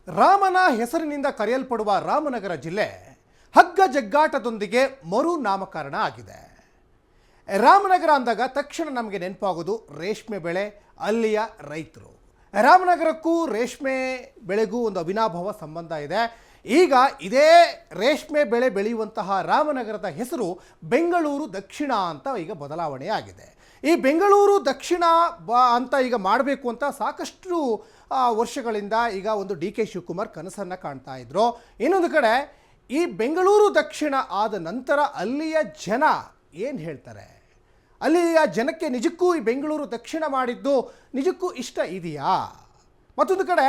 ರಾಮನ ಹೆಸರಿನಿಂದ ಕರೆಯಲ್ಪಡುವ ರಾಮನಗರ ಜಿಲ್ಲೆ ಹಗ್ಗ ಜಗ್ಗಾಟದೊಂದಿಗೆ ಮರು ನಾಮಕರಣ ಆಗಿದೆ. ರಾಮನಗರ ಅಂದಾಗ ತಕ್ಷಣ ನಮಗೆ ನೆನಪಾಗೋದು ರೇಷ್ಮೆ ಬೆಳೆ, ಅಲ್ಲಿಯ ರೈತರು. ರಾಮನಗರಕ್ಕೂ ರೇಷ್ಮೆ ಬೆಳೆಗೂ ಒಂದು ಅವಿನಾಭಾವ ಸಂಬಂಧ ಇದೆ. ಈಗ ಇದೇ ರೇಷ್ಮೆ ಬೆಳೆ ಬೆಳೆಯುವಂತಹ ರಾಮನಗರದ ಹೆಸರು ಬೆಂಗಳೂರು ದಕ್ಷಿಣ ಅಂತ ಈಗ ಬದಲಾವಣೆ ಆಗಿದೆ. ಈ ಬೆಂಗಳೂರು ದಕ್ಷಿಣ ಅಂತ ಈಗ ಮಾಡಬೇಕು ಅಂತ ಸಾಕಷ್ಟು ವರ್ಷಗಳಿಂದ ಈಗ ಒಂದು ಡಿ.ಕೆ. ಶಿವಕುಮಾರ್ ಕನಸನ್ನು ಕಾಣ್ತಾ ಇದ್ರು. ಇನ್ನೊಂದು ಕಡೆ ಈ ಬೆಂಗಳೂರು ದಕ್ಷಿಣ ಆದ ನಂತರ ಅಲ್ಲಿಯ ಜನ ಏನು ಹೇಳ್ತಾರೆ, ಅಲ್ಲಿಯ ಜನಕ್ಕೆ ನಿಜಕ್ಕೂ ಈ ಬೆಂಗಳೂರು ದಕ್ಷಿಣ ಮಾಡಿದ್ದು ನಿಜಕ್ಕೂ ಇಷ್ಟ ಇದೆಯಾ? ಮತ್ತೊಂದು ಕಡೆ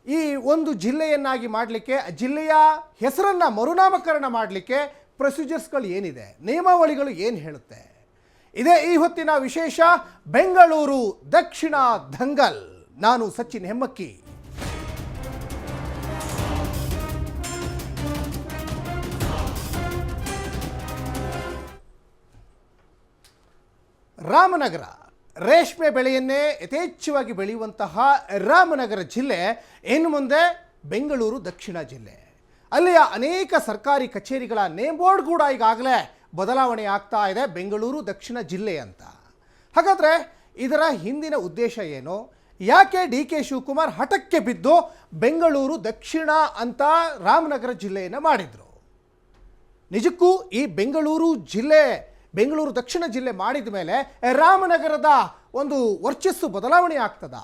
ಈ ಒಂದು ಜಿಲ್ಲೆಯನ್ನಾಗಿ ಮಾಡಲಿಕ್ಕೆ, ಜಿಲ್ಲೆಯ ಹೆಸರನ್ನು ಮರುನಾಮಕರಣ ಮಾಡಲಿಕ್ಕೆ ಪ್ರೊಸೀಜರ್ಸ್ಗಳು ಏನಿದೆ, ನಿಯಮಾವಳಿಗಳು ಏನು ಹೇಳುತ್ತೆ? ಇದೇ ಈ ಹೊತ್ತಿನ ವಿಶೇಷ ಬೆಂಗಳೂರು ದಕ್ಷಿಣ ದಂಗಲ್. ನಾನು ಸಚಿನ್ ಹೆಮ್ಮಕ್ಕಿ. ರಾಮನಗರ ರೇಷ್ಮೆ ಬೆಳೆಯನ್ನೇ ಯಥೇಚ್ಛವಾಗಿ ಬೆಳೆಯುವಂತಹ ರಾಮನಗರ ಜಿಲ್ಲೆ ಇನ್ನು ಮುಂದೆ ಬೆಂಗಳೂರು ದಕ್ಷಿಣ ಜಿಲ್ಲೆ. ಅಲ್ಲಿಯ ಅನೇಕ ಸರ್ಕಾರಿ ಕಚೇರಿಗಳ ನೇಮ್ ಬೋರ್ಡ್ ಕೂಡ ಈಗಾಗಲೇ ಬದಲಾವಣೆ ಆಗ್ತಾ ಇದೆ, ಬೆಂಗಳೂರು ದಕ್ಷಿಣ ಜಿಲ್ಲೆ ಅಂತ. ಹಾಗಾದರೆ ಇದರ ಹಿಂದಿನ ಉದ್ದೇಶ ಏನು? ಯಾಕೆ ಡಿ.ಕೆ. ಶಿವಕುಮಾರ್ ಹಠಕ್ಕೆ ಬಿದ್ದು ಬೆಂಗಳೂರು ದಕ್ಷಿಣ ಅಂತ ರಾಮನಗರ ಜಿಲ್ಲೆಯನ್ನು ಮಾಡಿದರು? ನಿಜಕ್ಕೂ ಈ ಬೆಂಗಳೂರು ದಕ್ಷಿಣ ಜಿಲ್ಲೆ ಮಾಡಿದ ಮೇಲೆ ರಾಮನಗರದ ಒಂದು ವರ್ಚಸ್ಸು ಬದಲಾವಣೆ ಆಗ್ತದ?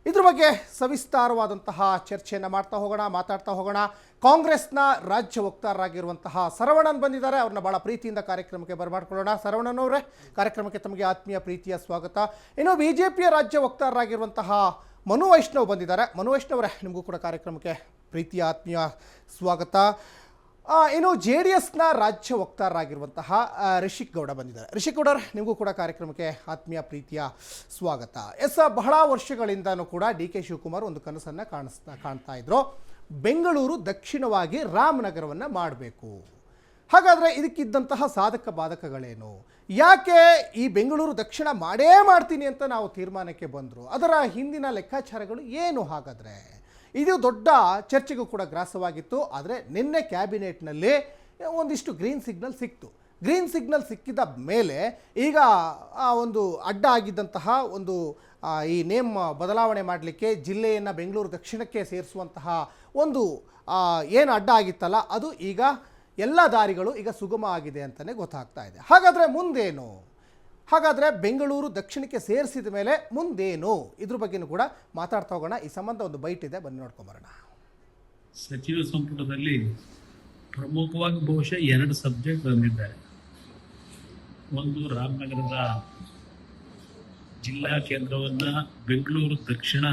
ಇದ್ರ ಬಗ್ಗೆ ಸವಿಸ್ತಾರವಾದಂತಹ ಚರ್ಚೆಯನ್ನು ಮಾತಾಡ್ತಾ ಹೋಗೋಣ. ಕಾಂಗ್ರೆಸ್ನ ರಾಜ್ಯ ವಕ್ತಾರರಾಗಿರುವಂತಹ ಸರವಣನ್ ಬಂದಿದ್ದಾರೆ. ಅವ್ರನ್ನ ಭಾಳ ಪ್ರೀತಿಯಿಂದ ಕಾರ್ಯಕ್ರಮಕ್ಕೆ ಬರಮಾಡ್ಕೊಳ್ಳೋಣ. ಸರವಣನ್ ಅವರೇ, ಕಾರ್ಯಕ್ರಮಕ್ಕೆ ತಮಗೆ ಆತ್ಮೀಯ ಪ್ರೀತಿಯ ಸ್ವಾಗತ. ಇನ್ನು ಬಿಜೆಪಿಯ ರಾಜ್ಯ ವಕ್ತಾರರಾಗಿರುವಂತಹ ಮನು ವೈಷ್ಣವ್ ಬಂದಿದ್ದಾರೆ. ಮನು ವೈಷ್ಣವರೇ, ನಿಮಗೂ ಕೂಡ ಕಾರ್ಯಕ್ರಮಕ್ಕೆ ಪ್ರೀತಿಯ ಆತ್ಮೀಯ ಸ್ವಾಗತ. ಇನ್ನು JDSನ ರಾಜ್ಯ ವಕ್ತಾರರಾಗಿರುವಂತಹ ರಿಷಿಕ್ ಗೌಡ ಬಂದಿದ್ದಾರೆ. ರಿಷಿಕ್ ಗೌಡರ್, ನಿಮಗೂ ಕೂಡ ಕಾರ್ಯಕ್ರಮಕ್ಕೆ ಆತ್ಮೀಯ ಪ್ರೀತಿಯ ಸ್ವಾಗತ. ಬಹಳ ವರ್ಷಗಳಿಂದನೂ ಕೂಡ ಡಿ.ಕೆ. ಶಿವಕುಮಾರ್ ಒಂದು ಕನಸನ್ನು ಕಾಣ್ತಾ ಇದ್ರು, ಬೆಂಗಳೂರು ದಕ್ಷಿಣವಾಗಿ ರಾಮನಗರವನ್ನು ಮಾಡಬೇಕು. ಹಾಗಾದರೆ ಇದಕ್ಕಿದ್ದಂತಹ ಸಾಧಕ ಬಾಧಕಗಳೇನು? ಯಾಕೆ ಈ ಬೆಂಗಳೂರು ದಕ್ಷಿಣ ಮಾಡ್ತೀನಿ ಅಂತ ನಾವು ತೀರ್ಮಾನಕ್ಕೆ ಬಂದರು? ಅದರ ಹಿಂದಿನ ಲೆಕ್ಕಾಚಾರಗಳು ಏನು? ಹಾಗಾದರೆ ಇದು ದೊಡ್ಡ ಚರ್ಚೆಗೂ ಕೂಡ ಗ್ರಾಸವಾಗಿತ್ತು. ಆದರೆ ನಿನ್ನೆ ಕ್ಯಾಬಿನೆಟ್ನಲ್ಲಿ ಒಂದಿಷ್ಟು ಗ್ರೀನ್ ಸಿಗ್ನಲ್ ಸಿಕ್ತು. ಗ್ರೀನ್ ಸಿಗ್ನಲ್ ಸಿಕ್ಕಿದ ಮೇಲೆ ಈಗ ಒಂದು ಅಡ್ಡ ಆಗಿದ್ದಂತಹ ಒಂದು ಈ ನೇಮ್ ಬದಲಾವಣೆ ಮಾಡಲಿಕ್ಕೆ, ಜಿಲ್ಲೆಯನ್ನು ಬೆಂಗಳೂರು ದಕ್ಷಿಣಕ್ಕೆ ಸೇರಿಸುವಂತಹ ಒಂದು ಏನು ಅಡ್ಡ ಆಗಿತ್ತಲ್ಲ, ಅದು ಈಗ ಎಲ್ಲ ದಾರಿಗಳು ಈಗ ಸುಗಮ ಆಗಿದೆ ಅಂತಲೇ ಗೊತ್ತಾಗ್ತಾ ಇದೆ. ಹಾಗಾದರೆ ಮುಂದೇನು? ಹಾಗಾದರೆ ಬೆಂಗಳೂರು ದಕ್ಷಿಣಕ್ಕೆ ಸೇರಿಸಿದ ಮೇಲೆ ಮುಂದೇನು? ಇದ್ರ ಬಗ್ಗೆನೂ ಕೂಡ ಮಾತಾಡ್ತಾ ಹೋಗೋಣ. ಈ ಸಂಬಂಧ ಒಂದು ಬೈಟ್ ಇದೆ, ಬನ್ನಿ ನೋಡ್ಕೊಂಬರೋಣ. ಸಚಿವ ಸಂಪುಟದಲ್ಲಿ ಪ್ರಮುಖವಾಗಿ ಬಹುಶಃ 2 ಸಬ್ಜೆಕ್ಟ್ ಬಂದಿದ್ದಾರೆ. ಒಂದು, ರಾಮನಗರದ ಜಿಲ್ಲಾ ಕೇಂದ್ರವನ್ನ ಬೆಂಗಳೂರು ದಕ್ಷಿಣ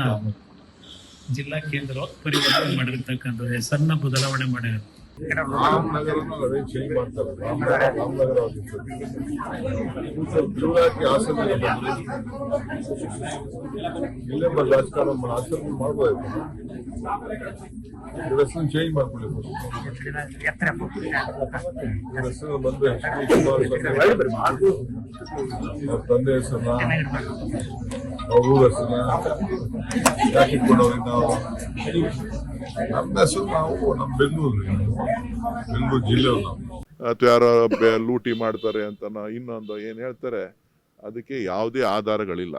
ಜಿಲ್ಲಾ ಕೇಂದ್ರವಾಗಿ ಪರಿವರ್ತನೆ ಮಾಡಿರ್ತಕ್ಕಂಥದ್ದು, ಹೆಸರನ್ನ ಬದಲಾವಣೆ ಮಾಡಿರೋದು. ರಾಮನಗರನು ಅದೇ ಚೇಂಜ್ ಮಾಡ್ತಾರೆ. ರಾಮನಗರ ಇಲ್ಲೇ ರಾಜಕಾರಣ ಹಾಸನ ಮಾಡ್ಬೋದಾಯ್ತು. ಹೆಸರನ್ನು ಚೇಂಜ್ ಮಾಡ್ಕೊಳ್ಳಿ. ಹೆಸರು ಬಂದು ಅವ್ರ ತಂದೆ ಹೆಸರನ್ನ, ಅವ್ರ ಊರ ಹೆಸರನ್ನ ಯಾಕೆ ಇಟ್ಕೊಂಡವ್ರಿಗೆ ನಾವು ನಮ್ಮ ಹೆಸರು ನಾವು ನಮ್ಮ ಬೆಂಗಳೂರು ಜಿಲ್ಲೆಯವರು ನಾವು, ಅಥವಾ ಯಾರೋ ಲೂಟಿ ಮಾಡ್ತಾರೆ ಅಂತ ಇನ್ನೊಂದು ಏನು ಹೇಳ್ತಾರೆ, ಅದಕ್ಕೆ ಯಾವುದೇ ಆಧಾರಗಳಿಲ್ಲ.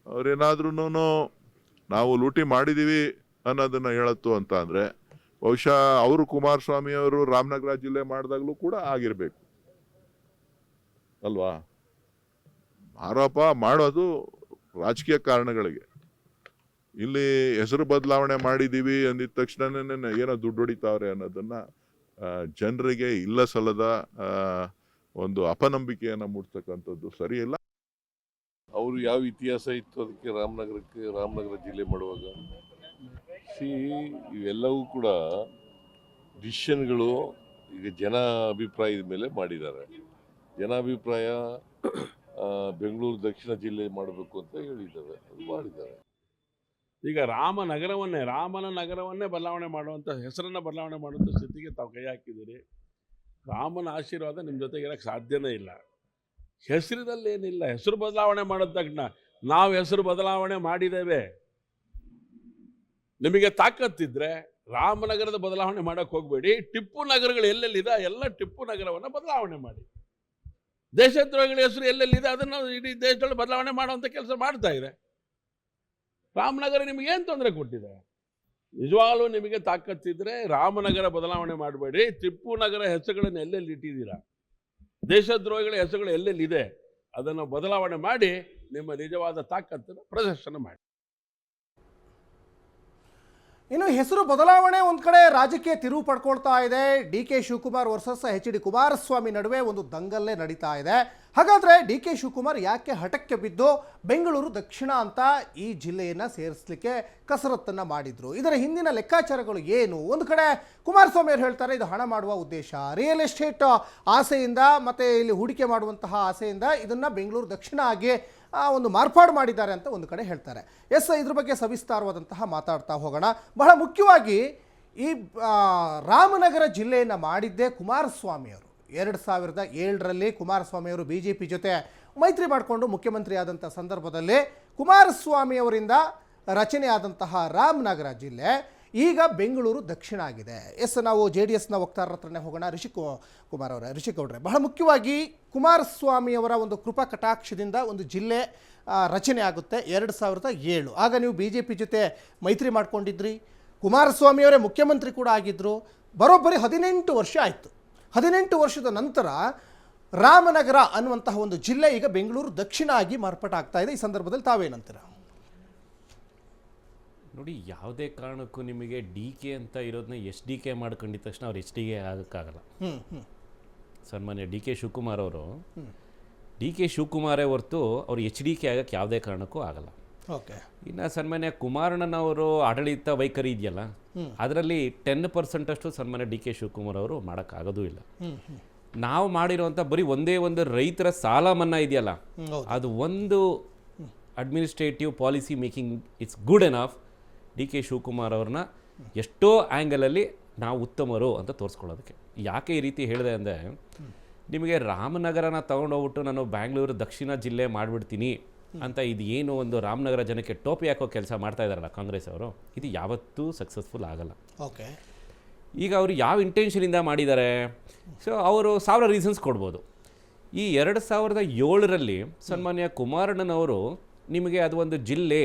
ಅವ್ರೇನಾದ್ರೂ ನಾವು ಲೂಟಿ ಮಾಡಿದ್ದೀವಿ ಅನ್ನೋದನ್ನ ಹೇಳತ್ತು ಅಂತ ಅಂದರೆ ಬಹುಶಃ ಅವರು ಕುಮಾರಸ್ವಾಮಿ ಅವರು ರಾಮನಗರ ಜಿಲ್ಲೆ ಮಾಡಿದಾಗಲೂ ಕೂಡ ಆಗಿರಬೇಕು ಅಲ್ವಾ? ಆರೋಪ ಮಾಡೋದು ರಾಜಕೀಯ ಕಾರಣಗಳಿಗೆ. ಇಲ್ಲಿ ಹೆಸರು ಬದಲಾವಣೆ ಮಾಡಿದ್ದೀವಿ ಅಂದಿದ ತಕ್ಷಣನೇ ಏನೋ ದುಡ್ಡು ಹೊಡಿತಾವ್ರೆ ಅನ್ನೋದನ್ನ ಜನರಿಗೆ ಇಲ್ಲ ಸಲ್ಲದ ಒಂದು ಅಪನಂಬಿಕೆಯನ್ನು ಮೂಡಿಸ್ತಕ್ಕಂಥದ್ದು ಸರಿಯಿಲ್ಲ. ಅವರು ಯಾವ ಇತಿಹಾಸ ಇತ್ತು ಅದಕ್ಕೆ ರಾಮನಗರ ಜಿಲ್ಲೆ ಮಾಡುವಾಗ? ಇವೆಲ್ಲವೂ ಕೂಡ ಡಿಸಿಷನ್ಗಳು ಈಗ ಜನ ಅಭಿಪ್ರಾಯದ ಮೇಲೆ ಮಾಡಿದ್ದಾರೆ. ಜನಾಭಿಪ್ರಾಯ ಬೆಂಗಳೂರು ದಕ್ಷಿಣ ಜಿಲ್ಲೆ ಮಾಡಬೇಕು ಅಂತ ಹೇಳಿದ್ದಾರೆ, ಅದು ಮಾಡಿದ್ದಾರೆ. ಈಗ ರಾಮನ ನಗರವನ್ನೇ ಬದಲಾವಣೆ ಮಾಡುವಂಥ, ಹೆಸರನ್ನು ಬದಲಾವಣೆ ಮಾಡುವಂಥ ಸ್ಥಿತಿಗೆ ತಾವು ಕೈ ಹಾಕಿದ್ದೀರಿ. ರಾಮನ ಆಶೀರ್ವಾದ ನಿಮ್ಮ ಜೊತೆಗೆ ಇರೋಕ್ಕೆ ಸಾಧ್ಯನೇ ಇಲ್ಲ. ಹೆಸರಿನಲ್ಲೇನಿಲ್ಲ, ಹೆಸರು ಬದಲಾವಣೆ ಮಾಡಿದ ತಕ್ಷಣ ನಾವು ಹೆಸರು ಬದಲಾವಣೆ ಮಾಡಿದ್ದೇವೆ, ನಿಮಗೆ ತಾಕತ್ತಿದ್ರೆ ರಾಮನಗರದ ಬದಲಾವಣೆ ಮಾಡೋಕೆ ಹೋಗಬೇಡಿ. ಟಿಪ್ಪು ನಗರಗಳು ಎಲ್ಲೆಲ್ಲಿದೆ ಎಲ್ಲ ಟಿಪ್ಪು ನಗರವನ್ನು ಬದಲಾವಣೆ ಮಾಡಿ. ದೇಶದ್ರೋಹಿಗಳ ಹೆಸರು ಎಲ್ಲೆಲ್ಲಿದೆ ಅದನ್ನು ಇಡೀ ದೇಶದಲ್ಲಿ ಬದಲಾವಣೆ ಮಾಡುವಂಥ ಕೆಲಸ ಮಾಡ್ತಾ ಇದೆ. ರಾಮನಗರ ನಿಮಗೆ ಏನು ತೊಂದರೆ ಕೊಟ್ಟಿದೆ? ನಿಜವಾಗ್ಲೂ ನಿಮಗೆ ತಾಕತ್ತಿದ್ರೆ ರಾಮನಗರ ಬದಲಾವಣೆ ಮಾಡಬೇಡಿ. ಟಿಪ್ಪು ನಗರ ಹೆಸರುಗಳನ್ನು ಎಲ್ಲೆಲ್ಲಿ ಇಟ್ಟಿದ್ದೀರಾ, ದೇಶದ್ರೋಹಿಗಳ ಹೆಸರುಗಳು ಎಲ್ಲೆಲ್ಲಿದೆ ಅದನ್ನು ಬದಲಾವಣೆ ಮಾಡಿ ನಿಮ್ಮ ನಿಜವಾದ ತಾಕತ್ತನ್ನು ಪ್ರದರ್ಶನ ಮಾಡಿ. ಇನ್ನು ಹೆಸರು ಬದಲಾವಣೆ ಒಂದು ಕಡೆ ರಾಜಕೀಯ ತಿರುವು ಪಡ್ಕೊಳ್ತಾ ಇದೆ. DK Shivakumar versus HD Kumaraswamy ನಡುವೆ ಒಂದು ದಂಗಲ್ಲೇ ನಡೀತಾ ಇದೆ. ಹಾಗಾದರೆ DK ಶಿವಕುಮಾರ್ ಯಾಕೆ ಹಠಕ್ಕೆ ಬಿದ್ದು ಬೆಂಗಳೂರು ದಕ್ಷಿಣ ಅಂತ ಈ ಜಿಲ್ಲೆಯನ್ನು ಸೇರಿಸಲಿಕ್ಕೆ ಕಸರತ್ತನ್ನು ಮಾಡಿದರು? ಇದರ ಹಿಂದಿನ ಲೆಕ್ಕಾಚಾರಗಳು ಏನು? ಒಂದು ಕಡೆ ಕುಮಾರಸ್ವಾಮಿ ಅವರು ಹೇಳ್ತಾರೆ ಇದು ಹಣ ಮಾಡುವ ಉದ್ದೇಶ, ರಿಯಲ್ ಎಸ್ಟೇಟ್ ಆಸೆಯಿಂದ ಮತ್ತು ಇಲ್ಲಿ ಹೂಡಿಕೆ ಮಾಡುವಂತಹ ಆಸೆಯಿಂದ ಇದನ್ನು ಬೆಂಗಳೂರು ದಕ್ಷಿಣ ಆಗಿ ಒಂದು ಮಾರ್ಪಾಡು ಮಾಡಿದ್ದಾರೆ ಅಂತ ಒಂದು ಕಡೆ ಹೇಳ್ತಾರೆ. ಇದ್ರ ಬಗ್ಗೆ ಸವಿಸ್ತಾರವಾದಂತಹ ಮಾತಾಡ್ತಾ ಹೋಗೋಣ. ಬಹಳ ಮುಖ್ಯವಾಗಿ ಈ ರಾಮನಗರ ಜಿಲ್ಲೆಯನ್ನು ಮಾಡಿದ್ದೇ ಕುಮಾರಸ್ವಾಮಿ ಅವರು. 2007ರಲ್ಲಿ ಕುಮಾರಸ್ವಾಮಿ ಅವರು BJP ಜೊತೆ ಮೈತ್ರಿ ಮಾಡಿಕೊಂಡು ಮುಖ್ಯಮಂತ್ರಿ ಆದಂಥ ಸಂದರ್ಭದಲ್ಲಿ ಕುಮಾರಸ್ವಾಮಿ ಅವರಿಂದ ರಚನೆ ಆದಂತಹ ರಾಮನಗರ ಜಿಲ್ಲೆ ಈಗ ಬೆಂಗಳೂರು ದಕ್ಷಿಣ ಆಗಿದೆ. ನಾವು JDSನ ವಕ್ತಾರರ ಹತ್ರನೇ ಹೋಗೋಣ. ರಿಷಿಗೌಡ್ರೆ, ಬಹಳ ಮುಖ್ಯವಾಗಿ ಕುಮಾರಸ್ವಾಮಿಯವರ ಒಂದು ಕೃಪಾ ಕಟಾಕ್ಷದಿಂದ ಒಂದು ಜಿಲ್ಲೆ ರಚನೆ ಆಗುತ್ತೆ 2007. ಆಗ ನೀವು BJP ಜೊತೆ ಮೈತ್ರಿ ಮಾಡ್ಕೊಂಡಿದ್ರಿ, ಕುಮಾರಸ್ವಾಮಿಯವರೇ ಮುಖ್ಯಮಂತ್ರಿ ಕೂಡ ಆಗಿದ್ದರು. ಬರೋಬ್ಬರಿ 18 ವರ್ಷ ಆಯಿತು. 18 ವರ್ಷದ ನಂತರ ರಾಮನಗರ ಅನ್ನುವಂತಹ ಒಂದು ಜಿಲ್ಲೆ ಈಗ ಬೆಂಗಳೂರು ದಕ್ಷಿಣ ಆಗಿ ಮಾರ್ಪಾಟಾಗ್ತಾ ಇದೆ. ಈ ಸಂದರ್ಭದಲ್ಲಿ ತಾವೇನಂತೀರ? ನೋಡಿ, ಯಾವುದೇ ಕಾರಣಕ್ಕೂ ನಿಮಗೆ DK ಅಂತ ಇರೋದನ್ನ SDK ಮಾಡ್ಕೊಂಡಿದ್ದ ತಕ್ಷಣ ಅವ್ರು HDK ಆಗೋಕ್ಕಾಗಲ್ಲ. ಸನ್ಮಾನ್ಯ DK ಶಿವಕುಮಾರ್ ಅವರು DK ಶಿವಕುಮಾರೇ ಹೊರತು ಅವ್ರು HDK ಆಗೋಕ್ಕೆ ಯಾವುದೇ ಕಾರಣಕ್ಕೂ ಆಗಲ್ಲ. ಓಕೆ. ಇನ್ನು ಸನ್ಮಾನ್ಯ ಕುಮಾರಣ್ಣನವರು ಆಡಳಿತ ವೈಖರಿ ಇದೆಯಲ್ಲ, ಅದರಲ್ಲಿ 10% ಅಷ್ಟು ಸನ್ಮಾನ್ಯ DK ಶಿವಕುಮಾರ್ ಅವರು ಮಾಡೋಕ್ಕಾಗೋದೂ ಇಲ್ಲ. ನಾವು ಮಾಡಿರೋಂಥ ಬರೀ ಒಂದೇ ಒಂದು ರೈತರ ಸಾಲ ಮನ್ನಾ ಇದೆಯಲ್ಲ, ಅದು ಒಂದು administrative policy making it's good enough DK Shivakumar ಅವ್ರನ್ನ ಎಷ್ಟೋ ಆ್ಯಂಗಲಲ್ಲಿ ನಾವು ಉತ್ತಮರು ಅಂತ ತೋರಿಸ್ಕೊಳ್ಳೋದಕ್ಕೆ. ಯಾಕೆ ಈ ರೀತಿ ಹೇಳಿದೆ ಅಂದರೆ, ನಿಮಗೆ ರಾಮನಗರನ ತೊಗೊಂಡೋಗ್ಬಿಟ್ಟು ನಾನು ಬ್ಯಾಂಗ್ಳೂರು ದಕ್ಷಿಣ ಜಿಲ್ಲೆ ಮಾಡಿಬಿಡ್ತೀನಿ ಅಂತ ಇದು ಏನು ಒಂದು ರಾಮನಗರ ಜನಕ್ಕೆ ಟೋಪಿ ಹಾಕೋ ಕೆಲಸ ಮಾಡ್ತಾ ಇದ್ದಾರಲ್ಲ ಕಾಂಗ್ರೆಸ್ ಅವರು, ಇದು ಯಾವತ್ತೂ ಸಕ್ಸಸ್ಫುಲ್ ಆಗಲ್ಲ. ಓಕೆ. ಈಗ ಅವರು ಯಾವ ಇಂಟೆನ್ಷನಿಂದ ಮಾಡಿದ್ದಾರೆ? ಸೊ ಅವರು 1000 ರೀಸನ್ಸ್ ಕೊಡ್ಬೋದು. ಈ 2007ರಲ್ಲಿ ಸನ್ಮಾನ್ಯ ಕುಮಾರಣ್ಣನವರು ನಿಮಗೆ ಅದು ಒಂದು ಜಿಲ್ಲೆ,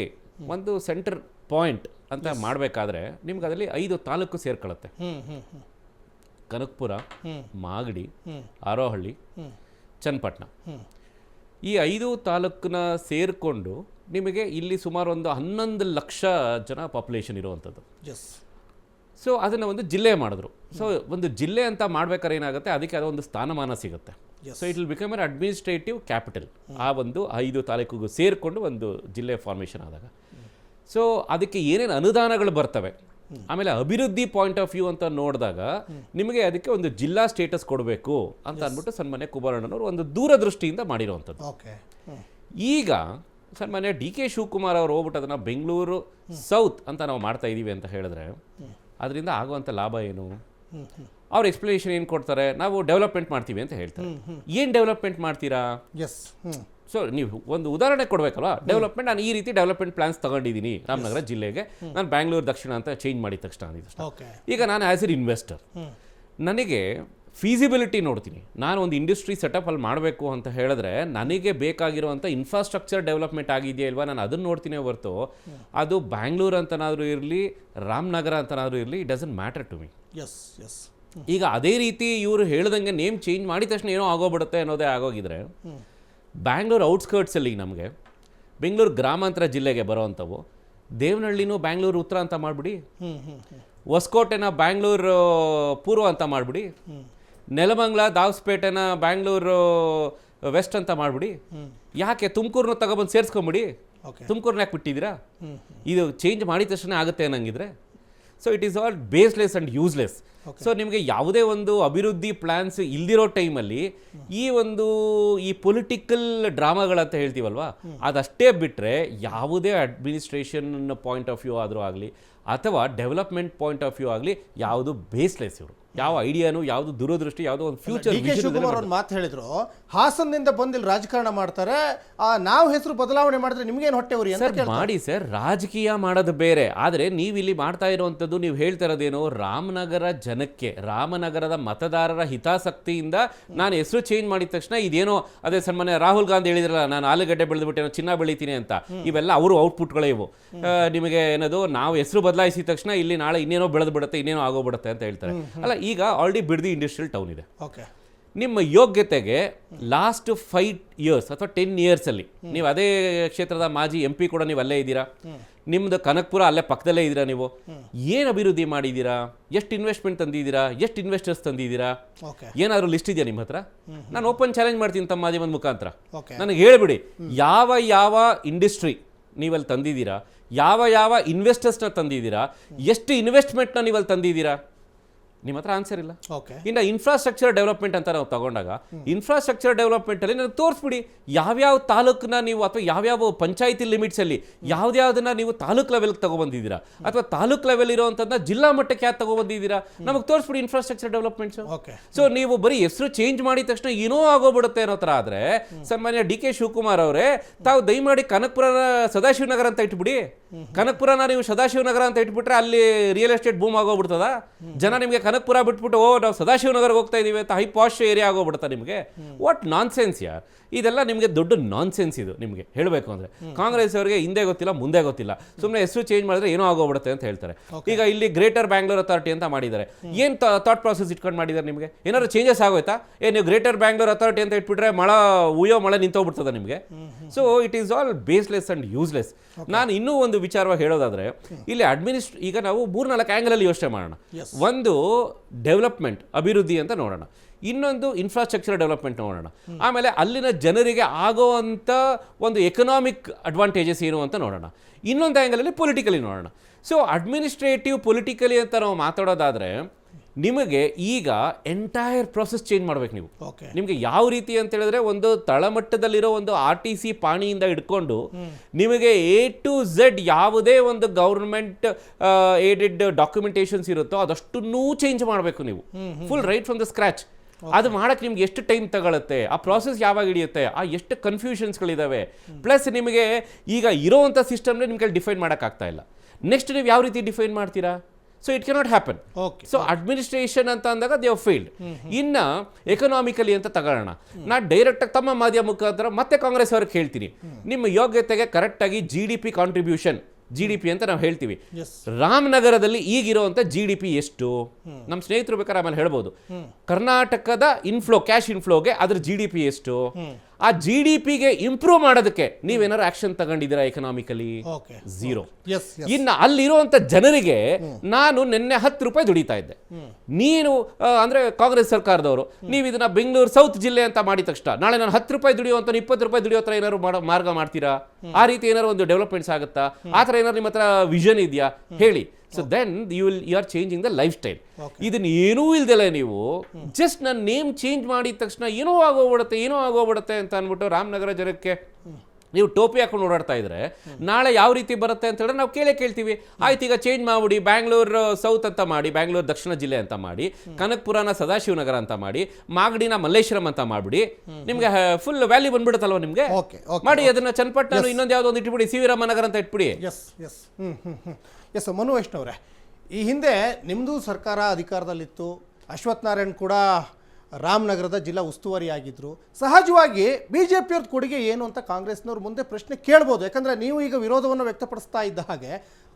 ಒಂದು ಸೆಂಟರ್ ಪಾಯಿಂಟ್ ಅಂತ ಮಾಡಬೇಕಾದ್ರೆ ನಿಮ್ಗೆ ಅದರಲ್ಲಿ 5 ತಾಲೂಕು ಸೇರ್ಕೊಳ್ಳುತ್ತೆ. ಕನಕಪುರ, ಮಾಗಡಿ, ಆರೋಹಳ್ಳಿ, ಚನ್ನಪಟ್ಟಣ. ಈ 5 ತಾಲೂಕನ್ನ ಸೇರಿಕೊಂಡು ನಿಮಗೆ ಇಲ್ಲಿ ಸುಮಾರು ಒಂದು 11 ಲಕ್ಷ ಜನ ಪಾಪ್ಯುಲೇಷನ್ ಇರುವಂಥದ್ದು. ಸೊ ಅದನ್ನು ಒಂದು ಜಿಲ್ಲೆ ಮಾಡಿದ್ರು. ಸೊ ಒಂದು ಜಿಲ್ಲೆ ಅಂತ ಮಾಡ್ಬೇಕಾದ್ರೆ ಏನಾಗುತ್ತೆ, ಅದಕ್ಕೆ ಅದೊಂದು ಸ್ಥಾನಮಾನ ಸಿಗುತ್ತೆ. So it will become an administrative capital. ಆ ಒಂದು 5 ತಾಲೂಕಿಗೂ ಸೇರಿಕೊಂಡು ಒಂದು ಜಿಲ್ಲೆ ಫಾರ್ಮೇಷನ್ ಆದಾಗ ಸೊ ಅದಕ್ಕೆ ಏನೇನು ಅನುದಾನಗಳು ಬರ್ತವೆ, ಆಮೇಲೆ ಅಭಿವೃದ್ಧಿ ಪಾಯಿಂಟ್ ಆಫ್ ವ್ಯೂ ಅಂತ ನೋಡಿದಾಗ ನಿಮಗೆ ಅದಕ್ಕೆ ಒಂದು ಜಿಲ್ಲಾ ಸ್ಟೇಟಸ್ ಕೊಡಬೇಕು ಅಂತ ಅಂದ್ಬಿಟ್ಟು ಸನ್ಮಾನ್ಯ ಕುಮಾರಣ್ಣನವರು ಒಂದು ದೂರದೃಷ್ಟಿಯಿಂದ ಮಾಡಿರುವಂಥದ್ದು. ಈಗ ಸನ್ಮಾನ್ಯ DK ಶಿವಕುಮಾರ್ ಅವರು ಹೋಗ್ಬಿಟ್ಟು ಅದನ್ನು ಬೆಂಗಳೂರು ಸೌತ್ ಅಂತ ನಾವು ಮಾಡ್ತಾ ಇದ್ದೀವಿ ಅಂತ ಹೇಳಿದ್ರೆ ಅದರಿಂದ ಆಗುವಂಥ ಲಾಭ ಏನು? ಅವ್ರ ಎಕ್ಸ್ಪ್ಲನೇಷನ್ ಏನು ಕೊಡ್ತಾರೆ? ನಾವು ಡೆವಲಪ್ಮೆಂಟ್ ಮಾಡ್ತೀವಿ ಅಂತ ಹೇಳ್ತಾರೆ. ಏನು ಡೆವಲಪ್ಮೆಂಟ್ ಮಾಡ್ತೀರಾ? ಸೊ ನೀವು ಒಂದು ಉದಾಹರಣೆ ಕೊಡಬೇಕಲ್ವ. ಡೆವಲಪ್ಮೆಂಟ್, ನಾನು ಈ ರೀತಿ ಡೆವಲಪ್ಮೆಂಟ್ ಪ್ಲಾನ್ಸ್ ತಗೊಂಡಿದ್ದೀನಿ ರಾಮನಗರ ಜಿಲ್ಲೆಗೆ, ನಾನು ಬ್ಯಾಂಗ್ಳೂರು ದಕ್ಷಿಣ ಅಂತ ಚೇಂಜ್ ಮಾಡಿದ ತಕ್ಷಣ ಈಗ ನಾನು ಆ್ಯಸ್ ಎನ್ ಇನ್ವೆಸ್ಟರ್ ನನಗೆ ಫೀಸಿಬಿಲಿಟಿ ನೋಡ್ತೀನಿ. ನಾನು ಒಂದು ಇಂಡಸ್ಟ್ರಿ ಸೆಟಪ್ ಅಲ್ಲಿ ಮಾಡಬೇಕು ಅಂತ ಹೇಳಿದ್ರೆ ನನಗೆ ಬೇಕಾಗಿರುವಂಥ ಇನ್ಫ್ರಾಸ್ಟ್ರಕ್ಚರ್ ಡೆವಲಪ್ಮೆಂಟ್ ಆಗಿದೆಯಾ ಇಲ್ವಾ ನಾನು ಅದನ್ನು ನೋಡ್ತೀನಿ ಹೊರತು ಅದು ಬ್ಯಾಂಗ್ಳೂರು ಅಂತನಾದರೂ ಇರಲಿ ರಾಮನಗರ ಅಂತನಾದರೂ ಇರಲಿ, it doesn't matter to me. ಈಗ ಅದೇ ರೀತಿ ಇವರು ಹೇಳ್ದಂಗೆ ನೇಮ್ ಚೇಂಜ್ ಮಾಡಿದ ತಕ್ಷಣ ಏನೋ ಆಗೋಗ್ಬಿಡುತ್ತೆ ಅನ್ನೋದೇ ಆಗೋಗಿದ್ರೆ, ಬ್ಯಾಂಗ್ಳೂರು ಔಟ್ಸ್ಕರ್ಟ್ಸಲ್ಲಿ ನಮಗೆ ಬೆಂಗಳೂರು ಗ್ರಾಮಾಂತರ ಜಿಲ್ಲೆಗೆ ಬರೋವಂಥವು ದೇವನಹಳ್ಳಿನೂ ಬ್ಯಾಂಗ್ಳೂರು ಉತ್ತರ ಅಂತ ಮಾಡಿಬಿಡಿ, ಹೊಸಕೋಟೆನ ಬ್ಯಾಂಗ್ಳೂರು ಪೂರ್ವ ಅಂತ ಮಾಡಿಬಿಡಿ, ನೆಲಮಂಗಲ ದಾವಸ್ಪೇಟೆನ ಬ್ಯಾಂಗ್ಳೂರು ವೆಸ್ಟ್ ಅಂತ ಮಾಡಿಬಿಡಿ. ಯಾಕೆ ತುಮಕೂರನ್ನ ತಗೊಬಂದು ಸೇರಿಸ್ಕೊಂಬಿಡಿ, ತುಮಕೂರನ್ನ ಯಾಕೆ ಬಿಟ್ಟಿದ್ದೀರಾ? ಇದು ಚೇಂಜ್ ಮಾಡಿದ ತಕ್ಷಣ ಆಗುತ್ತೆ ಅನ್ನಂಗಿದ್ರೆ so it is all baseless and useless. So ನಿಮಗೆ ಯಾವುದೇ ಒಂದು ಅಭಿವೃದ್ಧಿ ಪ್ಲ್ಯಾನ್ಸ್ ಇಲ್ದಿರೋ ಟೈಮಲ್ಲಿ ಈ ಪೊಲಿಟಿಕಲ್ ಡ್ರಾಮಾಗಳಂತ ಹೇಳ್ತೀವಲ್ವ, ಅದಷ್ಟೇ ಬಿಟ್ಟರೆ ಯಾವುದೇ ಅಡ್ಮಿನಿಸ್ಟ್ರೇಷನ್ ಪಾಯಿಂಟ್ ಆಫ್ ವ್ಯೂ ಆದರೂ ಆಗಲಿ ಅಥವಾ ಡೆವಲಪ್ಮೆಂಟ್ ಪಾಯಿಂಟ್ ಆಫ್ ವ್ಯೂ ಆಗಲಿ ಯಾವುದು ಬೇಸ್ಲೆಸ್ ಇವರು. ಯಾವ ಐಡಿಯಾನು, ಯಾವುದು ದೂರದೃಷ್ಟಿ, ಯಾವುದೋ ಒಂದು ಫ್ಯೂಚರ್ ಡಿ ಕೆ ಶಿವಕುಮಾರ್ ಒಂದು ಮಾತು ಹೇಳಿದ್ರು, ಹಾಸನದಿಂದ ಬಂದು ಇಲ್ಲಿ ರಾಜಕಾರಣ ಮಾಡ್ತಾರೆ, ನಾವು ಹೆಸರು ಬದಲಾವಣೆ ಮಾಡಿದ್ರೆ ನಿಮ್ಗೇನು ಹೊಟ್ಟೆ ಉರಿ ಅಂತ ಸರ್ ಮಾಡಿ ಸರ್. ರಾಜಕೀಯ ಮಾಡೋದು ಬೇರೆ, ಆದರೆ ನೀವು ಇಲ್ಲಿ ಮಾಡ್ತಾ ಇರುವಂಥದ್ದು, ನೀವು ಹೇಳ್ತಾ ಇರೋದೇನು, ರಾಮನಗರ ಜನಕ್ಕೆ, ರಾಮನಗರದ ಮತದಾರರ ಹಿತಾಸಕ್ತಿಯಿಂದ ನಾನು ಹೆಸರು ಚೇಂಜ್ ಮಾಡಿದ ತಕ್ಷಣ ಇದೇನೋ ಅದೇ ಸನ್ಮಾನ್ಯ ರಾಹುಲ್ ಗಾಂಧಿ ಹೇಳಿದ್ರಲ್ಲ, ನಾನು ಆಲೂಗಡ್ಡೆ ಬೆಳೆದ್ಬಿಟ್ಟೆ ಚಿನ್ನ ಬೆಳಿತೀನಿ ಅಂತ, ಇವೆಲ್ಲ ಅವರು ಔಟ್ಪುಟ್ಗಳೇ ಇವು. ನಿಮಗೆ ಏನದು, ನಾವು ಹೆಸರು ಬದಲಾಯಿಸಿದ ತಕ್ಷಣ ಇಲ್ಲಿ ನಾಳೆ ಇನ್ನೇನೋ ಬೆಳೆದು ಬಿಡುತ್ತೆ, ಇನ್ನೇನೋ ಆಗೋಗ್ಬಿಡುತ್ತೆ ಅಂತ ಹೇಳ್ತಾರೆ. ಅಲ್ಲ, ಈಗ ಆಲ್ರೆಡಿ ಬಿಡದಿ ಇಂಡಸ್ಟ್ರಿಯಲ್ ಟೌನ್ ಇದೆ. ಓಕೆ, ನಿಮ್ಮ ಯೋಗ್ಯತೆಗೆ ಲಾಸ್ಟ್ 5 years ಅಥವಾ 10 years ಅಲ್ಲಿ ನೀವು ಅದೇ ಕ್ಷೇತ್ರದ ಮಾಜಿ MP ಕೂಡ ನೀವು ಅಲ್ಲೇ ಇದ್ದೀರಾ, ನಿಮ್ದು ಕನಕಪುರ ಅಲ್ಲೇ ಪಕ್ಕದಲ್ಲೇ ಇದ್ದೀರಾ, ನೀವು ಏನು ಅಭಿವೃದ್ಧಿ ಮಾಡಿದ್ದೀರಾ, ಎಷ್ಟು ಇನ್ವೆಸ್ಟ್ಮೆಂಟ್ ತಂದಿದ್ದೀರಾ, ಎಷ್ಟು ಇನ್ವೆಸ್ಟರ್ಸ್ ತಂದಿದ್ದೀರಾ, ಏನಾದರೂ ಲಿಸ್ಟ್ ಇದೆಯಾ ನಿಮ್ಮ ಹತ್ರ? ನಾನು ಓಪನ್ ಚಾಲೆಂಜ್ ಮಾಡ್ತೀನಿ ತಮ್ಮ ಮಾಧ್ಯಮದ ಮುಖಾಂತರ, ನನಗೆ ಹೇಳ್ಬಿಡಿ ಯಾವ ಯಾವ ಇಂಡಸ್ಟ್ರಿ ನೀವಲ್ಲಿ ತಂದಿದ್ದೀರಾ, ಯಾವ ಯಾವ ಇನ್ವೆಸ್ಟರ್ಸ್ನ ತಂದಿದ್ದೀರಾ, ಎಷ್ಟು ಇನ್ವೆಸ್ಟ್ಮೆಂಟ್ನ ನೀವಲ್ಲಿ ತಂದಿದ್ದೀರಾ, ನಿಮ್ಮ ಹತ್ರ ಆನ್ಸರ್ ಇಲ್ಲ. ಇನ್ನು ಇನ್ಫ್ರಾಸ್ಟ್ರಕ್ಚರ್ ಡೆವಲಪ್ಮೆಂಟ್ ಅಂತ ನಾವು ತಗೊಂಡಾಗ, ಇನ್ಫ್ರಾಸ್ಟ್ರಕ್ಚರ್ ಡೆವಲಪ್ಮೆಂಟಲ್ಲಿ ನನಗೆ ತೋರಿಸ್ಬಿಡಿ ಯಾವ್ಯಾವ ತಾಲೂಕನ್ನ ನೀವು, ಅಥವಾ ಯಾವ್ಯಾವ ಪಂಚಾಯತಿ ಲಿಮಿಟ್ಸಲ್ಲಿ ಯಾವ್ದಾವುದನ್ನ ನೀವು ತಾಲೂಕ್ ಲೆವೆಲ್ಗೆ ತಗೊಬಂದಿದ್ದೀರಾ, ಅಥವಾ ತಾಲೂಕ್ ಲೆವೆಲ್ ಇರೋವಂಥದ್ದನ್ನ ಜಿಲ್ಲಾ ಮಟ್ಟಕ್ಕೆ ಯಾಕೆ ತಗೊಬಂದಿದ್ದೀರಾ, ನಮಗೆ ತೋರಿಸ್ಬಿಡಿ ಇನ್ಫ್ರಾಸ್ಟ್ರಕ್ಚರ್ ಡೆವಲಪ್ಮೆಂಟ್ಸ್. ಸೊ ನೀವು ಬರೀ ಹೆಸರು ಚೇಂಜ್ ಮಾಡಿದ ತಕ್ಷಣ ಏನೋ ಆಗೋಗ್ಬಿಡುತ್ತೆ ಅನ್ನೋ ಥರ ಆದರೆ, ಸನ್ಮಾನ್ಯ ಡಿ ಕೆ ಶಿವಕುಮಾರ್ ಅವರೇ, ತಾವು ದಯಮಾಡಿ ಕನಕಪುರನ ಸದಾಶಿವನಗರ ಅಂತ ಇಟ್ಬಿಡಿ. ಕನಕಪುರನ ನೀವು ಸದಾಶಿವನಗರ ಅಂತ ಇಟ್ಬಿಟ್ರೆ ಅಲ್ಲಿ ರಿಯಲ್ ಎಸ್ಟೇಟ್ ಬೂಮ್ ಆಗೋಗ್ಬಿಡ್ತದ. ಜನ ನಿಮಗೆ ಕನಕಪುರ ಬಿಟ್ಬಿಟ್ಟು ನಾವು ಸದಾಶಿವನಗರ್ಗೆ ಹೋಗ್ತಾ ಇದೀವಿ ಅಂತ ಹೈ ಪಾಶ್ ಏರಿಯಾ ಆಗೋಗ್ಬಿಡ್ತಾ ನಿಮಗೆ. ವಾಟ್ ನಾನ್ಸೆನ್ಸ್ ಯಾರ್, ಇದೆಲ್ಲ ನಿಮಗೆ ದೊಡ್ಡ ನಾನ್ಸೆನ್ಸ್ ಇದು. ನಿಮಗೆ ಹೇಳಬೇಕು ಅಂದರೆ ಕಾಂಗ್ರೆಸ್ ಅವರಿಗೆ ಹಿಂದೆ ಗೊತ್ತಿಲ್ಲ ಮುಂದೆ ಗೊತ್ತಿಲ್ಲ, ಸುಮ್ಮನೆ ಹೆಸರು ಚೇಂಜ್ ಮಾಡಿದ್ರೆ ಏನೋ ಆಗೋಗ್ಬಿಡುತ್ತೆ ಅಂತ ಹೇಳ್ತಾರೆ. ಈಗ ಇಲ್ಲಿ ಗ್ರೇಟರ್ ಬ್ಯಾಂಗ್ಳೂರ್ ಅಥಾರಿಟಿ ಅಂತ ಮಾಡಿದ್ದಾರೆ. ಏನು ಥಾಟ್ ಪ್ರಾಸೆಸ್ ಇಟ್ಕೊಂಡು ಮಾಡಿದ್ದಾರೆ? ನಿಮಗೆ ಏನಾದ್ರು ಚೇಂಜಸ್ ಆಗೋಯ್ತಾ? ನೀವು ಗ್ರೇಟರ್ ಬ್ಯಾಂಗ್ಳೂರ್ ಅಥಾರಿಟಿ ಅಂತ ಇಟ್ಬಿಟ್ರೆ ಮಳೆ ನಿಂತೋಗ್ಬಿಡ್ತದೆ ನಿಮಗೆ. So it is all baseless and useless. ನಾನು ಇನ್ನೂ ಒಂದು ವಿಚಾರವಾಗಿ ಹೇಳೋದಾದ್ರೆ, ಇಲ್ಲಿ ಈಗ ನಾವು 3-4 ಆ್ಯಂಗಲಲ್ಲಿ ಯೋಚನೆ ಮಾಡೋಣ. ಒಂದು ಡೆವಲಪ್ಮೆಂಟ್, ಅಭಿವೃದ್ಧಿ ಅಂತ ನೋಡೋಣ, ಇನ್ನೊಂದು ಇನ್ಫ್ರಾಸ್ಟ್ರಕ್ಚರ್ ಡೆವಲಪ್ಮೆಂಟ್ ನೋಡೋಣ, ಆಮೇಲೆ ಅಲ್ಲಿನ ಜನರಿಗೆ ಆಗೋವಂಥ ಒಂದು ಎಕನಾಮಿಕ್ ಅಡ್ವಾಂಟೇಜಸ್ ಏನು ಅಂತ ನೋಡೋಣ, ಇನ್ನೊಂದು ಆ್ಯಂಗಲಲ್ಲಿ ಪೊಲಿಟಿಕಲಿ ನೋಡೋಣ. ಸೊ ಅಡ್ಮಿನಿಸ್ಟ್ರೇಟಿವ್ ಪೊಲಿಟಿಕಲಿ ಅಂತ ನಾವು ಮಾತಾಡೋದಾದರೆ, ನಿಮಗೆ ಈಗ ಎಂಟೈರ್ ಪ್ರಾಸೆಸ್ ಚೇಂಜ್ ಮಾಡ್ಬೇಕು ನೀವು. ನಿಮಗೆ ಯಾವ ರೀತಿ ಅಂತ ಹೇಳಿದ್ರೆ, ಒಂದು ತಳಮಟ್ಟದಲ್ಲಿರೋ ಒಂದು RTC ಪಾಣಿಯಿಂದ ಹಿಡ್ಕೊಂಡು ನಿಮಗೆ A to Z ಯಾವುದೇ ಒಂದು ಗೌರ್ಮೆಂಟ್ ಏಡೆಡ್ ಡಾಕ್ಯುಮೆಂಟೇಶನ್ಸ್ ಇರುತ್ತೋ ಅದಷ್ಟನ್ನೂ ಚೇಂಜ್ ಮಾಡಬೇಕು ನೀವು, full right from the scratch. ಅದು ಮಾಡೋಕ್ಕೆ ನಿಮ್ಗೆ ಎಷ್ಟು ಟೈಮ್ ತಗೊಳುತ್ತೆ, ಆ ಪ್ರಾಸೆಸ್ ಯಾವಾಗ ಹಿಡಿಯುತ್ತೆ, ಆ ಎಷ್ಟು ಕನ್ಫ್ಯೂಷನ್ಸ್ಗಳಿದ್ದಾವೆ. ಪ್ಲಸ್ ನಿಮಗೆ ಈಗ ಇರೋವಂಥ ಸಿಸ್ಟಮ್ನೇ ನಿಮ್ಗೆ ಡಿಫೈನ್ ಮಾಡೋಕ್ಕಾಗ್ತಾ ಇಲ್ಲ. ನೆಕ್ಸ್ಟ್ ನೀವು ಯಾವ ರೀತಿ ಡಿಫೈನ್ ಮಾಡ್ತೀರಾ? So it cannot happen. So administration ಅಂತ ಅಂದಾಗ ದೇ ಹವ್ ಫೇಲ್ಡ್. ಇನ್ನು ಎಕನಾಮಿಕಲಿ ಅಂತ ತಗೊಳ್ಳೋಣ. ನಾನು ಡೈರೆಕ್ಟಾಗಿ ತಮ್ಮ ಮಾಧ್ಯಮ ಮುಖಾಂತರ ಮತ್ತೆ ಕಾಂಗ್ರೆಸ್ ಅವ್ರಿಗೆ ಹೇಳ್ತೀನಿ, ನಿಮ್ಮ ಯೋಗ್ಯತೆಗೆ ಕರೆಕ್ಟಾಗಿ GDP ಕಾಂಟ್ರಿಬ್ಯೂಷನ್, GDP ಅಂತ ನಾವು ಹೇಳ್ತೀವಿ. ರಾಮನಗರದಲ್ಲಿ ಈಗಿರುವಂಥ GDP ಎಷ್ಟು? ನಮ್ಮ ಸ್ನೇಹಿತರು ಬೇಕಾದ್ರೆ ಆಮೇಲೆ ಹೇಳ್ಬೋದು. ಕರ್ನಾಟಕದ ಕ್ಯಾಶ್ ಇನ್ಫ್ಲೋಗೆ ಅದ್ರ GDP ಎಷ್ಟು? ಆ GDPಗೆ ಇಂಪ್ರೂವ್ ಮಾಡೋದಕ್ಕೆ ನೀವೇನಾದ್ರು ಆಕ್ಷನ್ ತಗೊಂಡಿದ್ದೀರಾ? Economically zero. ಇನ್ನು ಅಲ್ಲಿರುವಂಥ ಜನರಿಗೆ ನಾನು ನಿನ್ನೆ 10 ರೂಪಾಯಿ ದುಡಿತಾ ಇದ್ದೆ, ನೀನು ಅಂದರೆ ಕಾಂಗ್ರೆಸ್ ಸರ್ಕಾರದವರು ನೀವು ಇದನ್ನ ಬೆಂಗಳೂರು ಸೌತ್ ಜಿಲ್ಲೆ ಅಂತ ಮಾಡಿದ ತಕ್ಷಣ ನಾಳೆ ನಾನು 10 ರೂಪಾಯಿ ದುಡಿಯುವಂಥ 20 ರೂಪಾಯಿ ದುಡಿಯೋ ಥರ ಏನಾದ್ರು ಮಾರ್ಗ ಮಾಡ್ತೀರಾ? ಆ ರೀತಿ ಏನಾದ್ರು ಒಂದು ಡೆವಲಪ್ಮೆಂಟ್ಸ್ ಆಗುತ್ತಾ? ಆ ಥರ ಏನಾದ್ರು ನಿಮ್ಮ ಹತ್ರ ವಿಷನ್ ಇದೆಯಾ ಹೇಳಿ. So then you are changing the lifestyle. ಇದನ್ನ ಏನೂ ಇಲ್ದಲ್ಲ ನೀವು ಜಸ್ಟ್ ನನ್ನ ನೇಮ್ ಚೇಂಜ್ ಮಾಡಿದ ತಕ್ಷಣ ಏನೋ ಆಗೋಗ್ಬಿಡುತ್ತೆ ಅಂತ ಅಂದ್ಬಿಟ್ಟು ರಾಮನಗರ ಜನಕ್ಕೆ ನೀವು ಟೋಪಿ ಹಾಕೊಂಡು ಓಡಾಡ್ತಾ ಇದ್ರೆ ನಾಳೆ ಯಾವ ರೀತಿ ಬರುತ್ತೆ ಅಂತ ಹೇಳಿದ್ರೆ ನಾವು ಕೇಳ್ತೀವಿ. ಆಯ್ತು, ಈಗ ಚೇಂಜ್ ಮಾಡ್ಬಿಡಿ, ಬ್ಯಾಂಗ್ಳೂರು ಸೌತ್ ಅಂತ ಮಾಡಿ, ಬ್ಯಾಂಗ್ಳೂರು ದಕ್ಷಿಣ ಜಿಲ್ಲೆ ಅಂತ ಮಾಡಿ, ಕನಕಪುರನ ಸದಾಶಿವನಗರ ಅಂತ ಮಾಡಿ, ಮಾಗಡಿನ ಮಲ್ಲೇಶ್ವರಂ ಅಂತ ಮಾಡಿಬಿಡಿ, ನಿಮ್ಗೆ ಫುಲ್ ವ್ಯಾಲ್ಯೂ ಬಂದ್ಬಿಡುತ್ತಲ್ವ ನಿಮ್ಗೆ. ಮಾಡಿ ಅದನ್ನ ಚನ್ನಪಟ್ಟಣ ಇನ್ನೊಂದು ಯಾವುದೋ ಒಂದು ಇಟ್ಬಿಡಿ, CV ರಾಮನಗರ ಅಂತ ಇಟ್ಬಿಡಿ. ಎಸ್ ಮನು ವೈಷ್ಣವ್ರೆ, ಈ ಹಿಂದೆ ನಿಮ್ಮದು ಸರ್ಕಾರ ಅಧಿಕಾರದಲ್ಲಿತ್ತು, ಅಶ್ವಥ್ ನಾರಾಯಣ್ ಕೂಡ ರಾಮನಗರದ ಜಿಲ್ಲಾ ಉಸ್ತುವಾರಿ ಆಗಿದ್ದರು. ಸಹಜವಾಗಿ BJPಯವ್ರ ಕೊಡುಗೆ ಏನು ಅಂತ ಕಾಂಗ್ರೆಸ್ನವ್ರ ಮುಂದೆ ಪ್ರಶ್ನೆ ಕೇಳ್ಬೋದು. ಯಾಕಂದರೆ ನೀವು ಈಗ ವಿರೋಧವನ್ನು ವ್ಯಕ್ತಪಡಿಸ್ತಾ ಇದ್ದ ಹಾಗೆ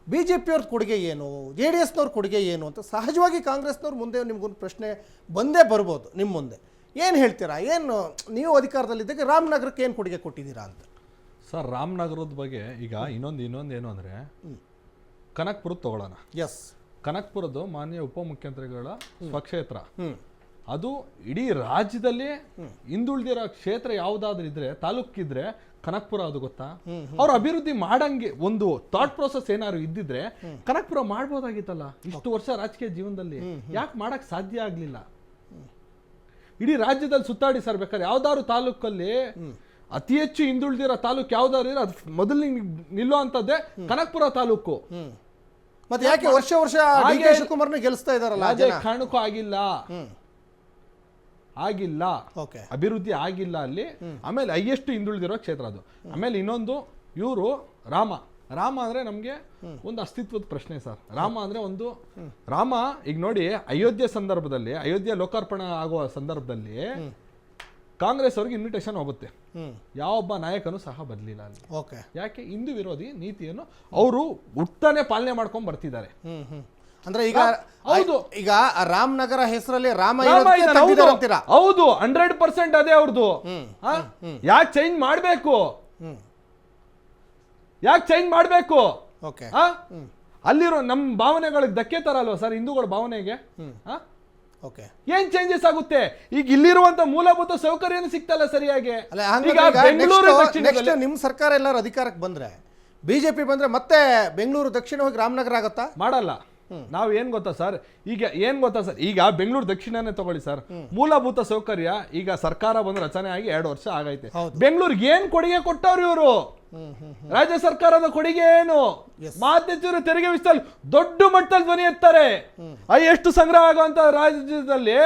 BJPಯವ್ರ ಕೊಡುಗೆ ಏನು, JDSನವ್ರ ಕೊಡುಗೆ ಏನು ಅಂತ ಸಹಜವಾಗಿ ಕಾಂಗ್ರೆಸ್ನವ್ರ ಮುಂದೆ ನಿಮ್ಗೊಂದು ಪ್ರಶ್ನೆ ಬಂದೇ ಬರ್ಬೋದು. ನಿಮ್ಮ ಮುಂದೆ ಏನು ಹೇಳ್ತೀರಾ? ಏನು ನೀವು ಅಧಿಕಾರದಲ್ಲಿದ್ದಾಗ ರಾಮನಗರಕ್ಕೆ ಏನು ಕೊಡುಗೆ ಕೊಟ್ಟಿದ್ದೀರಾ ಅಂತ? ಸರ್, ರಾಮನಗರದ ಬಗ್ಗೆ ಈಗ ಇನ್ನೊಂದು ಏನು ಅಂದರೆ, ಕನಕಪುರದ ತಗೊಳ್ಳೋಣ. ಕನಕಪುರದ್ದು ಮಾನ್ಯ ಉಪಮುಖ್ಯಮಂತ್ರಿಗಳ ಸ್ವಕ್ಷೇತ್ರ. ಅದು ಇಡೀ ರಾಜ್ಯದಲ್ಲಿ ಹಿಂದುಳಿದಿರೋ ಕ್ಷೇತ್ರ ಯಾವುದಾದ್ರೂ ಇದ್ರೆ, ತಾಲೂಕಿದ್ರೆ ಕನಕಪುರ. ಅದು ಗೊತ್ತಾ? ಅವ್ರ ಅಭಿವೃದ್ಧಿ ಮಾಡಂಗೆ ಒಂದು ಥಾಟ್ ಪ್ರೋಸೆಸ್ ಏನಾದ್ರು ಇದ್ದಿದ್ರೆ ಕನಕಪುರ ಮಾಡ್ಬೋದಾಗಿತ್ತಲ್ಲ. ಇಷ್ಟು ವರ್ಷ ರಾಜಕೀಯ ಜೀವನದಲ್ಲಿ ಯಾಕೆ ಮಾಡಕ್ ಸಾಧ್ಯ ಆಗ್ಲಿಲ್ಲ? ಇಡೀ ರಾಜ್ಯದಲ್ಲಿ ಸುತ್ತಾಡಿ ಸರ್, ಬೇಕಾದ್ರೆ ಯಾವ್ದಾದ್ರು ತಾಲೂಕಲ್ಲಿ ಅತಿ ಹೆಚ್ಚು ಹಿಂದುಳಿದಿರೋ ತಾಲೂಕು ಯಾವ್ದಾದ್ರು ಇರೋ ಅದು ಮೊದಲು ನಿಲ್ಲೋ ಅಂತದ್ದೇ ಕನಕಪುರ ತಾಲೂಕು. ಮತ್ತೆ ಯಾಕೆ ವರ್ಷ ಡಿ ಕೆ ಶಿವಕುಮಾರ್ನ ಗೆಲ್ಲಿಸ್ತಾ ಇದಾರಲ್ಲ ಯಾವುದೇ ಜನ? ಕಾರಣಕ್ಕೂ ಆಗಿಲ್ಲ. ಓಕೆ. ಅಭಿವೃದ್ಧಿ ಆಗಿಲ್ಲ ಅಲ್ಲಿ. ಆಮೇಲೆ ಹೈಯೆಸ್ಟ್ ಹಿಂದುಳಿದಿರೋ ಕ್ಷೇತ್ರ ಅದು. ಆಮೇಲೆ ಇನ್ನೊಂದು, ಇವರು ರಾಮ ಅಂದ್ರೆ ನಮ್ಗೆ ಒಂದು ಅಸ್ತಿತ್ವದ ಪ್ರಶ್ನೆ ಸರ್. ರಾಮ ಅಂದ್ರೆ ಒಂದು ಈಗ ನೋಡಿ, ಅಯೋಧ್ಯೆ ಲೋಕಾರ್ಪಣೆ ಆಗುವ ಸಂದರ್ಭದಲ್ಲಿ ಕಾಂಗ್ರೆಸ್ ಅವ್ರಿಗೆ ಇನ್ವಿಟೇಷನ್ ಹೋಗುತ್ತೆ, ಯಾವೊಬ್ಬ ನಾಯಕನು ಸಹ ಬದಲಿಲ್ಲ ಅಲ್ಲಿ. ಓಕೆ. ಯಾಕೆ? ಹಿಂದೂ ವಿರೋಧಿ ನೀತಿಯನ್ನು ಅವರು ಹುಟ್ಟಾನೆ ಪಾಲನೆ ಮಾಡ್ಕೊಂಡ್ ಬರ್ತಿದ್ದಾರೆ. ಅಂದ್ರೆ ಈಗ ಹೌದು, ಈಗ ರಾಮನಗರ ಹೆಸರಲ್ಲಿ ರಾಮ ಅಂತೀರಾ? ಹೌದು, 100% ಅದೇ ಅವ್ರದ್ದು. ಯಾಕೆ ಚೇಂಜ್ ಮಾಡ್ಬೇಕು? ಓಕೆ. ಅಲ್ಲಿರೋ ನಮ್ಮ ಭಾವನೆಗಳಿಗೆ ಧಕ್ಕೆ ತರಲ್ವಾ ಸರ್ ಹಿಂದೂಗಳ ಭಾವನೆಗೆ? ಓಕೆ. ಏನ್ ಚೇಂಜಸ್ ಆಗುತ್ತೆ? ಈಗ ಇಲ್ಲಿರುವಂತ ಮೂಲಭೂತ ಸೌಕರ್ಯನೂ ಸಿಗ್ತಲ್ಲ ಸರಿಯಾಗಿ. ಈಗ ಬೆಂಗಳೂರು ನಿಮ್ ಸರ್ಕಾರ ಎಲ್ಲರೂ ಅಧಿಕಾರಕ್ಕೆ ಬಂದ್ರೆ, ಬಿಜೆಪಿ ಬಂದ್ರೆ ಮತ್ತೆ ಬೆಂಗಳೂರು ದಕ್ಷಿಣ ಹೋಗಿ ರಾಮನಗರ ಆಗತ್ತಾ? ಮಾಡಲ್ಲ. ನಾವ್ ಏನ್ ಗೊತ್ತಾ ಸರ್, ಈಗ ಬೆಂಗಳೂರು ದಕ್ಷಿಣನೇ ತಗೊಳ್ಳಿ ಸರ್, ಮೂಲಭೂತ ಸೌಕರ್ಯ ಈಗ ಸರ್ಕಾರ ಬಂದು ರಚನೆ ಆಗಿ 2 ವರ್ಷ ಆಗೈತೆ. ಬೆಂಗಳೂರಿಗೆ ಏನ್ ಕೊಡುಗೆ ಕೊಟ್ಟವ್ರು ಇವರು? ರಾಜ್ಯ ಸರ್ಕಾರದ ಕೊಡುಗೆ ಏನು? ಮಾಧ್ಯಮರು ತೆರಿಗೆ ವಿಸ್ತರಣೆ ದೊಡ್ಡ ಮಟ್ಟದಲ್ಲಿ ಧ್ವನಿ ಎತ್ತಾರೆ. ಹೈಯೆಸ್ಟ್ ಸಂಗ್ರಹ ಆಗುವಂತ ರಾಜ್ಯದಲ್ಲಿ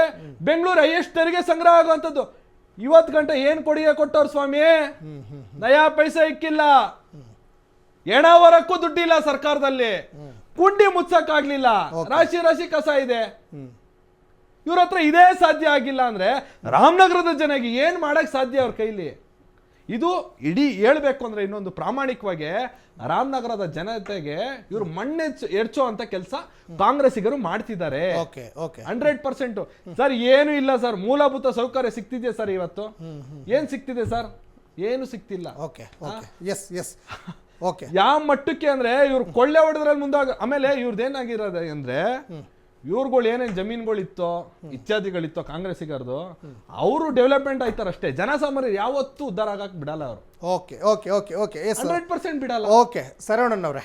ಬೆಂಗಳೂರು ಹೈಯೆಸ್ಟ್ ತೆರಿಗೆ ಸಂಗ್ರಹ ಆಗುವಂತದ್ದು. ಇವತ್ತು ಗಂಟೆ ಏನ್ ಕೊಡುಗೆ ಕೊಟ್ಟವ್ರು ಸ್ವಾಮಿ? ನಯಾ ಪೈಸೆ ಇಕ್ಕಿಲ್ಲ, ಎಣವರಕ್ಕೂ ದುಡ್ಡಿಲ್ಲ ಸರ್ಕಾರದಲ್ಲಿ, ಕುಂಡಿ ಮುಚ್ಚಕ್ಕಾಗ್ಲಿಲ್ಲ, ರಾಶಿ ಕಸ ಇದೆ. ಇವ್ರ ಹತ್ರ ಇದೇ ಸಾಧ್ಯ ಆಗಿಲ್ಲ ಅಂದ್ರೆ ರಾಮನಗರದ ಜನಗೆ ಏನ್ ಮಾಡಕ್ ಸಾಧ್ಯ ಅವ್ರ ಕೈಲಿ? ಇದು ಇಡೀ ಹೇಳ್ಬೇಕು ಅಂದ್ರೆ ಇನ್ನೊಂದು ಪ್ರಾಮಾಣಿಕವಾಗಿ ರಾಮನಗರದ ಜನತೆಗೆ ಇವ್ರು ಎರ್ಚೋ ಅಂತ ಕೆಲಸ ಕಾಂಗ್ರೆಸ್ಸಿಗರು ಮಾಡ್ತಿದ್ದಾರೆ. 100%. ಸರ್ ಏನು ಇಲ್ಲ ಸರ್, ಮೂಲಭೂತ ಸೌಕರ್ಯ ಸಿಗ್ತಿದೆ ಸರ್ ಇವತ್ತು? ಏನ್ ಸಿಗ್ತಿದೆ ಸರ್? ಏನು ಸಿಗ್ತಿಲ್ಲ. ಯಾವ ಮಟ್ಟಕ್ಕೆ ಅಂದ್ರೆ ಇವ್ರು ಕೊಳ್ಳೆ ಹೊಡೆದ್ರಲ್ಲಿ ಮುಂದಾಗ. ಆಮೇಲೆ ಇವ್ರದ್ದೇನಾಗಿರೋದು ಅಂದ್ರೆ, ಇವ್ರುಗಳು ಏನೇನ್ ಜಮೀನುಗಳಿತ್ತೋ ಇತ್ಯಾದಿಗಳಿತ್ತೋ ಕಾಂಗ್ರೆಸ್ಸಿಗರದು, ಅವರು ಡೆವಲಪ್ಮೆಂಟ್ ಆಯ್ತಾರಷ್ಟೇ. ಜನಸಾಮಾನ್ಯರು ಯಾವತ್ತೂ ಉದ್ಧಾರ ಆಗಕ್ ಬಿಡಲ್ಲ ಅವರು. 100% ಬಿಡಲ್ಲ. ಓಕೆ ಸರವಣನವ್ರೆ,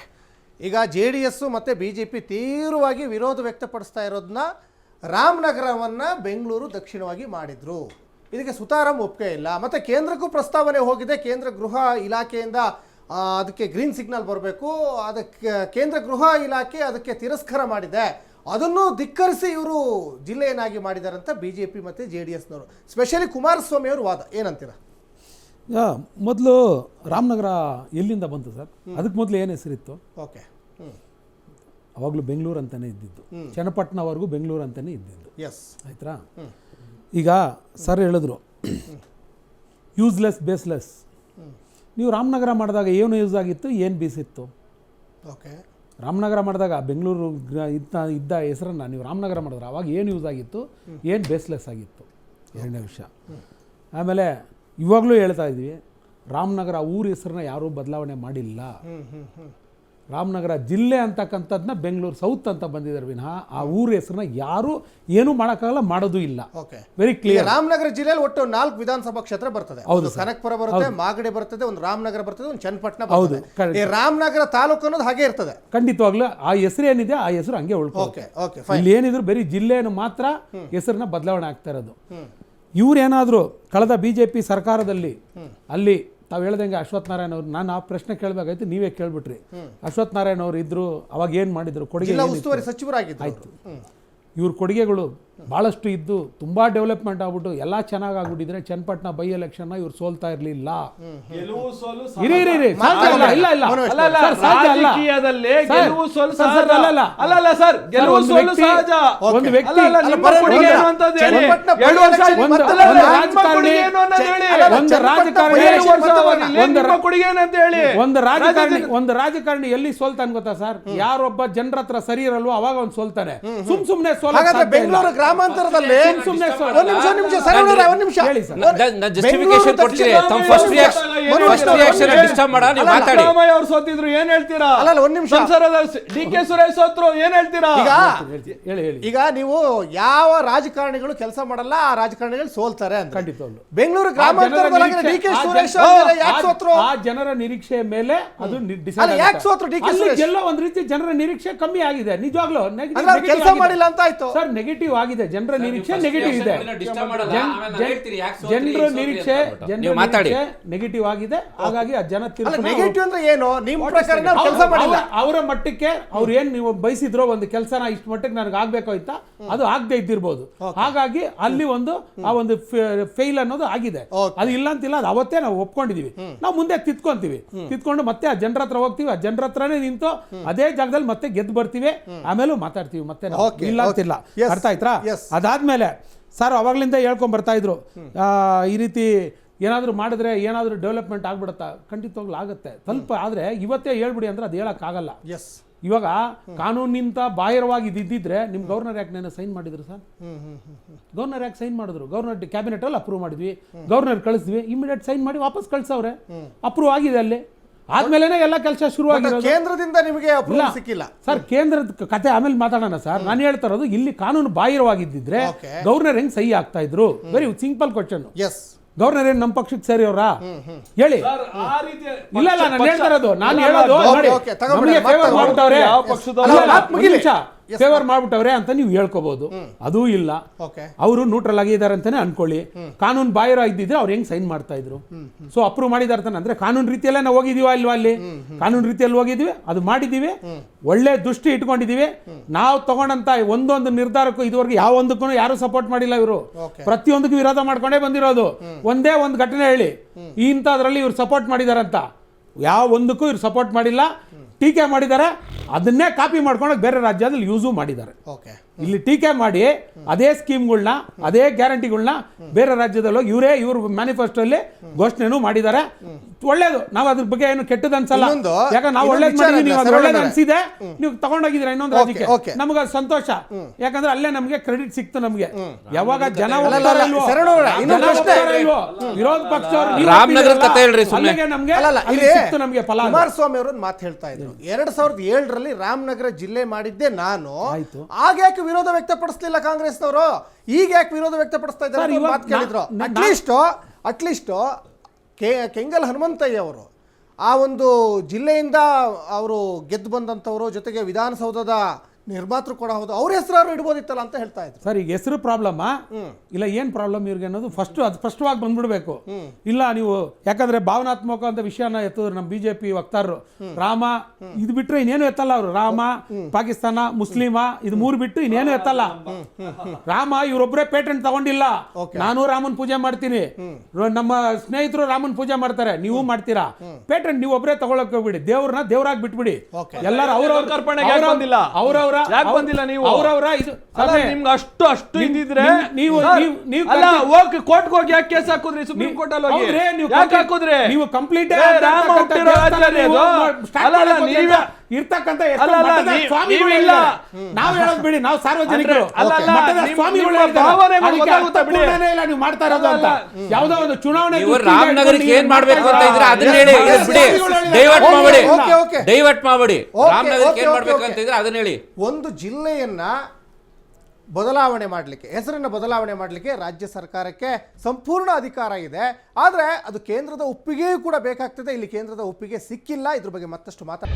ಈಗ JDS ಮತ್ತೆ ಬಿಜೆಪಿ ತೀವ್ರವಾಗಿ ವಿರೋಧ ವ್ಯಕ್ತಪಡಿಸ್ತಾ ಇರೋದನ್ನ ರಾಮನಗರವನ್ನ ಬೆಂಗಳೂರು ದಕ್ಷಿಣವಾಗಿ ಮಾಡಿದ್ರು. ಇದಕ್ಕೆ ಸುತಾರಾಮ್ ಒಪ್ಪಿಗೆ ಇಲ್ಲ. ಮತ್ತೆ ಕೇಂದ್ರಕ್ಕೂ ಪ್ರಸ್ತಾವನೆ ಹೋಗಿದೆ, ಕೇಂದ್ರ ಗೃಹ ಇಲಾಖೆಯಿಂದ ಅದಕ್ಕೆ ಗ್ರೀನ್ ಸಿಗ್ನಲ್ ಬರಬೇಕು, ಅದಕ್ಕೆ ಕೇಂದ್ರ ಗೃಹ ಇಲಾಖೆ ಅದಕ್ಕೆ ತಿರಸ್ಕಾರ ಮಾಡಿದೆ. ಅದನ್ನು ಧಿಕ್ಕರಿಸಿ ಇವರು ಜಿಲ್ಲೆಯನ್ನಾಗಿ ಮಾಡಿದ್ದಾರೆ ಅಂತ ಬಿಜೆಪಿ ಮತ್ತು JDSನವರು, ಸ್ಪೆಷಲಿ ಕುಮಾರಸ್ವಾಮಿ ಅವರು ವಾದ. ಏನಂತೀರಾ? ಮೊದಲು ರಾಮನಗರ ಎಲ್ಲಿಂದ ಬಂತು ಸರ್? ಅದಕ್ಕೆ ಮೊದಲು ಏನು ಹೆಸರಿತ್ತು? ಓಕೆ. ಅವಾಗಲೂ ಬೆಂಗಳೂರು ಅಂತಲೇ ಇದ್ದಿದ್ದು, ಚನ್ನಪಟ್ಟಣವರೆಗೂ ಬೆಂಗಳೂರು ಅಂತಲೇ ಇದ್ದಿದ್ದು. ಆಯ್ತಾ? ಈಗ ಸರ್ ಹೇಳಿದ್ರು ಯೂಸ್ಲೆಸ್ ಬೇಸ್ಲೆಸ್. ನೀವು ರಾಮನಗರ ಮಾಡಿದಾಗ ಏನು ಯೂಸ್ ಆಗಿತ್ತು, ಏನು ಬೀಸಿತ್ತು? ಓಕೆ. ರಾಮನಗರ ಮಾಡಿದಾಗ ಬೆಂಗಳೂರು ಇದ್ದ ಹೆಸರನ್ನು ನೀವು ರಾಮನಗರ ಮಾಡಿದ್ರೆ ಅವಾಗ ಏನು ಯೂಸ್ ಆಗಿತ್ತು, ಏನು ಬೇಸ್ಲೆಸ್ ಆಗಿತ್ತು? ಎರಡನೇ ವಿಷಯ. ಆಮೇಲೆ ಇವಾಗಲೂ ಹೇಳ್ತಾ ಇದ್ವಿ, ರಾಮನಗರ ಊರ ಹೆಸರನ್ನ ಯಾರೂ ಬದಲಾವಣೆ ಮಾಡಿಲ್ಲ. ರಾಮನಗರ ಜಿಲ್ಲೆ ಅಂತಕ್ಕಂಥದ್ದನ್ನ ಬೆಂಗಳೂರು ಸೌತ್ ಅಂತ ಬಂದಿದ್ದಾರೆ ವಿನಃ ಆ ಊರ ಹೆಸರನ್ನ ಯಾರು ಏನು ಮಾಡೋಕ್ಕಾಗಲ್ಲ, ಮಾಡೋದು ಇಲ್ಲ. Very clear. ರಾಮನಗರ ಜಿಲ್ಲೆಯಲ್ಲಿ ಒಟ್ಟು 4 ವಿಧಾನಸಭಾ ಕ್ಷೇತ್ರ ಬರ್ತದೆ. ಒಂದು ಕನಕಪುರ ಬರುತ್ತೆ, ಮಾಗಡಿ ಬರ್ತದೆ, ಒಂದು ರಾಮನಗರ ಬರ್ತದೆ, ಒಂದು ಚನ್ನಪಟ್ಟಣ ಬರ್ತದೆ. ಈ ರಾಮನಗರ ತಾಲೂಕು ಅನ್ನೋದು ಹಾಗೆ ಇರ್ತದೆ. ಖಂಡಿತವಾಗ್ಲೂ ಆ ಹೆಸರು ಏನಿದೆ ಆ ಹೆಸರು ಹಂಗೆ ಉಳ್ಕೊಳ್ಳುತ್ತೆ. ಇಲ್ಲಿ ಏನಿದ್ರು ಬರೀ ಜಿಲ್ಲೆಯನ್ನು ಮಾತ್ರ ಹೆಸರನ್ನ ಬದಲಾವಣೆ ಆಗ್ತಾ ಇರೋದು. ಇವ್ರೇನಾದ್ರು ಕಳೆದ ಬಿಜೆಪಿ ಸರ್ಕಾರದಲ್ಲಿ ಅಲ್ಲಿ ತಾವು ಹೇಳ್ದಂಗೆ ಅಶ್ವಥ್ ನಾರಾಯಣ ಅವ್ರು, ನಾನು ಆ ಪ್ರಶ್ನೆ ಕೇಳಬೇಕಾಯ್ತು, ನೀವೇ ಕೇಳ್ಬಿಟ್ರಿ. ಅಶ್ವಥ್ ನಾರಾಯಣ ಅವರು ಇದ್ರು, ಅವಾಗ ಏನು ಮಾಡಿದ್ರು? ಕೊಡುಗೆ ಸಚಿವರಾಗಿತ್ತು. ಇವ್ರ ಕೊಡುಗೆಗಳು ಭಾಳಷ್ಟು ಇದ್ದು ತುಂಬ ಡೆವಲಪ್ಮೆಂಟ್ ಆಗ್ಬಿಟ್ಟು ಎಲ್ಲ ಚೆನ್ನಾಗಿ ಆಗ್ಬಿಟ್ಟಿದ್ರೆ ಚನ್ನಪಟ್ಟಣ ಬೈ ಎಲೆಕ್ಷನ್ ಇವ್ರು ಸೋಲ್ತಾ ಇರಲಿಲ್ಲ. ಒಂದು ವ್ಯಕ್ತಿ ಒಂದು ರಾಜಕಾರಣಿ ಎಲ್ಲಿ ಸೋಲ್ತಾನೆ ಗೊತ್ತಾ ಸರ್? ಯಾರೊಬ್ಬ ಜನರ ಹತ್ರ ಸರಿ ಇರಲ್ವೋ ಅವಾಗ ಅವ್ನು ಸೋಲ್ತಾನೆ. ಸುಮ್ನೆ ಬೆಂಗಳೂರು ಗ್ರಾಮಾಂತರದಲ್ಲಿ ಅವ್ರು ಸೋತಿದ್ರು, ಏನ್ ಹೇಳ್ತೀರಾ? DK ಸುರೇಶ್ ಸೋತ್ರು, ಏನ್ ಹೇಳ್ತೀರಾ? ಈಗ ನೀವು ಯಾವ ರಾಜಕಾರಣಿಗಳು ಕೆಲಸ ಮಾಡಲ್ಲ, ಆ ರಾಜಕಾರಣಿಗಳು ಸೋಲ್ತಾರೆ ಅಂತ. ಬೆಂಗಳೂರು ಗ್ರಾಮಾಂತರದಲ್ಲಿ DK ಸುರೇಶ್ ಯಾಕೆ ಸೋತ್ರು? ಆ ಜನರ ನಿರೀಕ್ಷೆ ಮೇಲೆ ಅದು ಯಾಕೆ ಸೋತ್ರು? DK ಸುರೇಶ್ ಎಲ್ಲ ಒಂದ್ ರೀತಿ ಜನರ ನಿರೀಕ್ಷೆ ಕಮ್ಮಿ ಆಗಿದೆ. ನಿಜವಾಗ್ಲೂ ಕೆಲಸ ಮಾಡಿಲ್ಲ ಅಂತ ಆಯ್ತು ಸರ್, ನೆಗೆಟಿವ್ ಆಗಿದೆ. ಆಗಿದೆ, ಜನರ ನಿರೀಕ್ಷೆ ನೆಗೆಟಿವ್ ಇದೆ. ಜನರ ನಿರೀಕ್ಷೆ ನೆಗೆಟಿವ್ ಆಗಿದೆ. ಹಾಗಾಗಿ ಆ ಜನ ನೆಗೆಟಿವ್ ಅಂದ್ರೆ ಏನು ನಿಮ್ಮ ಪ್ರಕಾರ ಕೆಲಸ ಮಾಡಿಲ್ಲ. ಅವರ ಮಟ್ಟಕ್ಕೆ ಅವ್ರು ಏನ್ ನೀವು ಬಯಸಿದ್ರೋ ಒಂದು ಕೆಲಸನ ಇಷ್ಟು ಮಟ್ಟಕ್ಕೆ ನನಗೆ ಆಗ್ಬೇಕು ಆಯ್ತಾ, ಅದು ಆಗದೆ ಇದ್ದಿರ್ಬೋದು. ಹಾಗಾಗಿ ಅಲ್ಲಿ ಆ ಒಂದು ಫೇಲ್ ಅನ್ನೋದು ಆಗಿದೆ. ಅದು ಇಲ್ಲ ಅಂತಿಲ್ಲ, ಅದು ಅವತ್ತೇ ನಾವು ಒಪ್ಕೊಂಡಿದೀವಿ. ನಾವು ಮುಂದೆ ತಿತ್ಕೊಂಡು ಮತ್ತೆ ಆ ಜನರ ಹತ್ರ ಹೋಗ್ತೀವಿ, ಆ ಜನರ ಹತ್ರನೇ ನಿಂತು ಅದೇ ಜಾಗದಲ್ಲಿ ಮತ್ತೆ ಗೆದ್ದು ಬರ್ತೀವಿ, ಆಮೇಲೂ ಮಾತಾಡ್ತೀವಿ ಮತ್ತೆ ಇಲ್ಲ ಅಂತಿಲ್ಲ. ಅರ್ಥ ಆಯ್ತಾ? ಅದಾದ್ಮೇಲೆ ಸರ್ ಅವಾಗ್ಲಿಂದ ಹೇಳ್ಕೊಂಡ್ ಬರ್ತಾ ಇದ್ರು ಈ ರೀತಿ ಏನಾದರೂ ಮಾಡಿದ್ರೆ ಏನಾದರೂ ಡೆವಲಪ್ಮೆಂಟ್ ಆಗ್ಬಿಡುತ್ತಾ? ಖಂಡಿತವಾಗ್ಲೂ ಆಗುತ್ತೆ ಸ್ವಲ್ಪ, ಆದರೆ ಇವತ್ತೇ ಹೇಳ್ಬಿಡಿ ಅಂದ್ರೆ ಅದು ಹೇಳೋಕ್ಕಾಗಲ್ಲ. ಇವಾಗ ಕಾನೂನಿಂದ ಬಾಹಿರವಾಗಿ ಇದ್ದಿದ್ರೆ ನಿಮ್ಮ ಗವರ್ನರ್ ಯಾಕೆ ನಾನು ಸೈನ್ ಮಾಡಿದ್ರು ಸರ್? ಗವರ್ನರ್ ಯಾಕೆ ಸೈನ್ ಮಾಡಿದ್ರು? ಗವರ್ನರ್ ಕ್ಯಾಬಿನೆಟ್ ಅಲ್ಲಿ ಅಪ್ರೂವ್ ಮಾಡಿದ್ವಿ, ಗವರ್ನರ್ ಕಳಿಸಿದ್ವಿ, ಇಮಿಡಿಯೇಟ್ ಸೈನ್ ಮಾಡಿ ವಾಪಸ್ ಕಳ್ಸವ್ರೆ, ಅಪ್ರೂವ್ ಆಗಿದೆ. ಅಲ್ಲಿ ಆದ್ಮೇಲೆ ಎಲ್ಲ ಕೆಲಸ ಶುರುವಾಗಿರೋದು. ಕೇಂದ್ರದಿಂದ ನಿಮಗೆ ಅಪ್ರೂವಲ್ ಸಿಕ್ಕಿಲ್ಲ ಸರ್. ಕೇಂದ್ರದ ಕತೆ ಆಮೇಲೆ ಮಾತಾಡೋಣ ಸರ್. ನಾನು ಹೇಳ್ತಾ ಇರೋದು ಇಲ್ಲಿ ಕಾನೂನು ಬಾಹಿರವಾಗಿದ್ದಿದ್ರೆ ಗವರ್ನರ್ ಹೆಂಗ್ ಸಹಿ ಆಗ್ತಾ ಇದ್ರು? Very simple question. ಗವರ್ನರ್ ಏನ್ ನಮ್ಮ ಪಕ್ಷಕ್ಕೆ ಸೇರಿಯವ್ರಾ ಹೇಳಿ? ಇಲ್ಲ ನಾನು ಹೇಳ್ತಾ ಇರೋದು, ನಾನು ಹೇಳೋದು ಫೇವರ್ ಮಾಡ್ಬಿಟ್ಟವ್ರೆ ಅಂತ ನೀವು ಹೇಳ್ಕೋಬಹುದು. ಅದೂ ಇಲ್ಲ, ಅವರು ನ್ಯೂಟ್ರಲ್ ಆಗಿದ್ದಾರೆ ಅಂತಾನೆ ಅನ್ಕೊಳ್ಳಿ. ಕಾನೂನು ಬಾಹಿರ ಇದ್ದಿದ್ರೆ ಅವ್ರು ಹೆಂಗ್ ಸೈನ್ ಮಾಡ್ತಾ ಇದ್ರು? ಸೊ ಅಪ್ರೂವ್ ಮಾಡಿದಾರೆ ತಾನೆ, ಅಂದ್ರೆ ಕಾನೂನು ರೀತಿಯಲ್ಲೇ ನಾವು ಹೋಗಿದೀವ ಇಲ್ವಾ? ಅಲ್ಲಿ ಕಾನೂನು ರೀತಿಯಲ್ಲಿ ಹೋಗಿದೀವಿ, ಅದು ಮಾಡಿದೀವಿ, ಒಳ್ಳೆ ದೃಷ್ಟಿ ಇಟ್ಕೊಂಡಿದೀವಿ. ನಾವು ತಗೊಂಡಂತ ಒಂದೊಂದು ನಿರ್ಧಾರಕ್ಕೂ ಇದುವರೆಗೆ ಯಾವ ಒಂದಕ್ಕೂ ಯಾರು ಸಪೋರ್ಟ್ ಮಾಡಿಲ್ಲ. ಇವರು ಪ್ರತಿಯೊಂದಕ್ಕೂ ವಿರೋಧ ಮಾಡ್ಕೊಂಡೇ ಬಂದಿರೋದು. ಒಂದೇ ಒಂದು ಘಟನೆ ಹೇಳಿ ಇಂಥದ್ರಲ್ಲಿ ಇವ್ರು ಸಪೋರ್ಟ್ ಮಾಡಿದಾರಂತ? ಯಾವ ಒಂದಕ್ಕೂ ಇವ್ರು ಸಪೋರ್ಟ್ ಮಾಡಿಲ್ಲ, ಟೀಕೆ ಮಾಡಿದ್ದಾರೆ. ಅದನ್ನೇ ಕಾಪಿ ಮಾಡ್ಕೊಂಡು ಬೇರೆ ರಾಜ್ಯದಲ್ಲಿ ಯೂಸು ಮಾಡಿದ್ದಾರೆ. ಇಲ್ಲಿ ಟೀಕೆ ಮಾಡಿ ಅದೇ ಸ್ಕೀಮ್ಗಳನ್ನ ಅದೇ ಗ್ಯಾರಂಟಿಗಳನ್ನ ಬೇರೆ ರಾಜ್ಯದಲ್ಲಿ ಹೋಗಿ ಇವ್ರ ಮ್ಯಾನಿಫೆಸ್ಟೋಲ್ಲಿ ಘೋಷಣೆನೂ ಮಾಡಿದ್ದಾರೆ. ಒಳ್ಳೇದು, ನಾವು ಅದ್ರ ಬಗ್ಗೆ ಏನು ಕೆಟ್ಟದ್ದು ಅನ್ಸಲ್ಲ. ಯಾಕಂದ್ರೆ ನಾವು ಒಳ್ಳೇದು ಮಾಡಿದ್ವಿ, ನೀವು ಅದು ಒಳ್ಳೇದು ಅನ್ಸಿದೆ, ನೀವು ತಗೊಂಡೋಗಿದ್ದೀರಾ ಇನ್ನೊಂದು ರಾಜ್ಯಕ್ಕೆ, ನಮ್ಗೆ ಅದು ಸಂತೋಷ. ಯಾಕಂದ್ರೆ ಅಲ್ಲೇ ನಮ್ಗೆ ಕ್ರೆಡಿಟ್ ಸಿಕ್ತು. ನಮ್ಗೆ ಯಾವಾಗ ಜನ ವಿರೋಧ ಪಕ್ಷದವರು ರಾಮನಗರ ಕಥೆ ಹೇಳ್ರಿ ನಮ್ಗೆ ಫಲ. ಕುಮಾರಸ್ವಾಮಿ ಅವರು ಮಾತು ಹೇಳ್ತಾ ಇದ್ರು 2007ರಲ್ಲಿ ರಾಮನಗರ ಜಿಲ್ಲೆ ಮಾಡಿದ್ದೆ ನಾನು, ಆಗ ಯಾಕೆ ವಿರೋಧ ವ್ಯಕ್ತಪಡಿಸಲಿಲ್ಲ ಕಾಂಗ್ರೆಸ್ನವರು? ಈಗ ಯಾಕೆ ವಿರೋಧ ವ್ಯಕ್ತಪಡಿಸ್ತಾ ಇದ್ದಾರೆ ಮಾತು ಕೇಳಿದ್ರು. ಅಟ್ಲೀಸ್ಟ್ ಕೆಂಗಲ್ ಹನುಮಂತಯ್ಯ ಅವರು ಆ ಒಂದು ಜಿಲ್ಲೆಯಿಂದ ಅವರು ಗೆದ್ದು ಬಂದಂಥವರು, ಜೊತೆಗೆ ವಿಧಾನಸೌಧದ ನಿರ್ಮಾತೃ ಕೂಡ ಹೌದು, ಅವ್ರ ಹೆಸರು ಇಡ್ಬೋದಿತ್ತಲ್ಲ ಅಂತ ಹೇಳ್ತಾ ಇದ್ರು. ಸರ್ ಈಗ ಹೆಸರು ಪ್ರಾಬ್ಲಮ್ ಇಲ್ಲ, ಏನ್ ಪ್ರಾಬ್ಲಮ್ ಇವ್ರಿಗೆ ಅನ್ನೋದು ಫಸ್ಟ್ ಅದು ಸ್ಪಷ್ಟವಾಗಿ ಬಂದ್ಬಿಡ್ಬೇಕು. ಇಲ್ಲ ನೀವು ಯಾಕಂದ್ರೆ ಭಾವನಾತ್ಮಕ ಅಂತ ವಿಷಯನ ಎತ್ತಿದ್ರು ನಮ್ಮ ಬಿಜೆಪಿ ವಕ್ತಾರರು. ರಾಮ ಇದು ಬಿಟ್ರೆ ಇನ್ನೇನು ಎತ್ತಲ್ಲ ಅವರು. ರಾಮ, ಪಾಕಿಸ್ತಾನ, ಮುಸ್ಲಿಮ ಇದು ಮೂರು ಬಿಟ್ಟು ಇನ್ನೇನು ಎತ್ತಲ್ಲ. ರಾಮ ಇವರೊಬ್ಬರೇ ಪೇಟೆಂಟ್ ತಗೊಂಡಿಲ್ಲ. ನಾನು ರಾಮನ್ ಪೂಜೆ ಮಾಡ್ತೀನಿ, ನಮ್ಮ ಸ್ನೇಹಿತರು ರಾಮನ್ ಪೂಜೆ ಮಾಡ್ತಾರೆ, ನೀವು ಮಾಡ್ತೀರಾ. ಪೇಟೆಂಟ್ ನೀವು ಒಬ್ಬರೇ ತಗೊಳಕ್ ಹೋಗ್ಬಿಡಿ, ದೇವ್ರನ್ನ ದೇವ್ರಾಗಿ ಬಿಟ್ಬಿಡಿ. ಎಲ್ಲರೂ ಅವ್ರವ್ರ ಯಾಕೆ ಬಂದಿಲ್ಲ ನೀವು? ಅವರವರ ನಿಮ್ಗೆ ಅಷ್ಟು ಇದ್ದಿದ್ರೆ ನೀವು ಕೋರ್ಟ್ ಹೋಗಿ ಯಾಕೆ ಕೇಸ್ ಹಾಕುದ್ರಿ? ಸುಪ್ರೀಂ ಕೋರ್ಟ್ ಅಲ್ಲಿ ಹೋಗಿ ಯಾಕೆ ಹಾಕುದ್ರಿ? ನೀವು ಕಂಪ್ಲೀಟ್ ಇರ್ತಕ್ಕಂಥ ನಾವು ಹೇಳೋದು ಬಿಡಿ, ನಾವು ಸಾರ್ವಜನಿಕರು ನೀವು ಮಾಡ್ತಾ ಇರೋದು ಅಂತ ಯಾವುದೋ ಒಂದು ಚುನಾವಣೆ ರಾಮನಗರಕ್ಕೆ ಏನ್ ಮಾಡ್ಬೇಕು ಅಂತ ಇದ್ರೆ ಅದನ್ನ ಹೇಳಿ, ಡೈವರ್ಟ್ ಮಾಡಬೇಡಿ. ರಾಮನಗರಕ್ಕೆ ಏನ್ ಮಾಡ್ಬೇಕು ಅಂತ ಇದ್ರೆ ಅದನ್ನ ಹೇಳಿ. ಒಂದು ಜಿಲ್ಲೆಯನ್ನ ಬದಲಾವಣೆ ಮಾಡಲಿಕ್ಕೆ, ಹೆಸರನ್ನು ಬದಲಾವಣೆ ಮಾಡಲಿಕ್ಕೆ ರಾಜ್ಯ ಸರ್ಕಾರಕ್ಕೆ ಸಂಪೂರ್ಣ ಅಧಿಕಾರ ಇದೆ. ಆದರೆ ಅದು ಕೇಂದ್ರದ ಒಪ್ಪಿಗೆಯೂ ಕೂಡ ಬೇಕಾಗ್ತದೆ. ಇಲ್ಲಿ ಕೇಂದ್ರದ ಒಪ್ಪಿಗೆ ಸಿಕ್ಕಿಲ್ಲ. ಇದ್ರ ಬಗ್ಗೆ ಮತ್ತಷ್ಟು ಮಾತಾಡ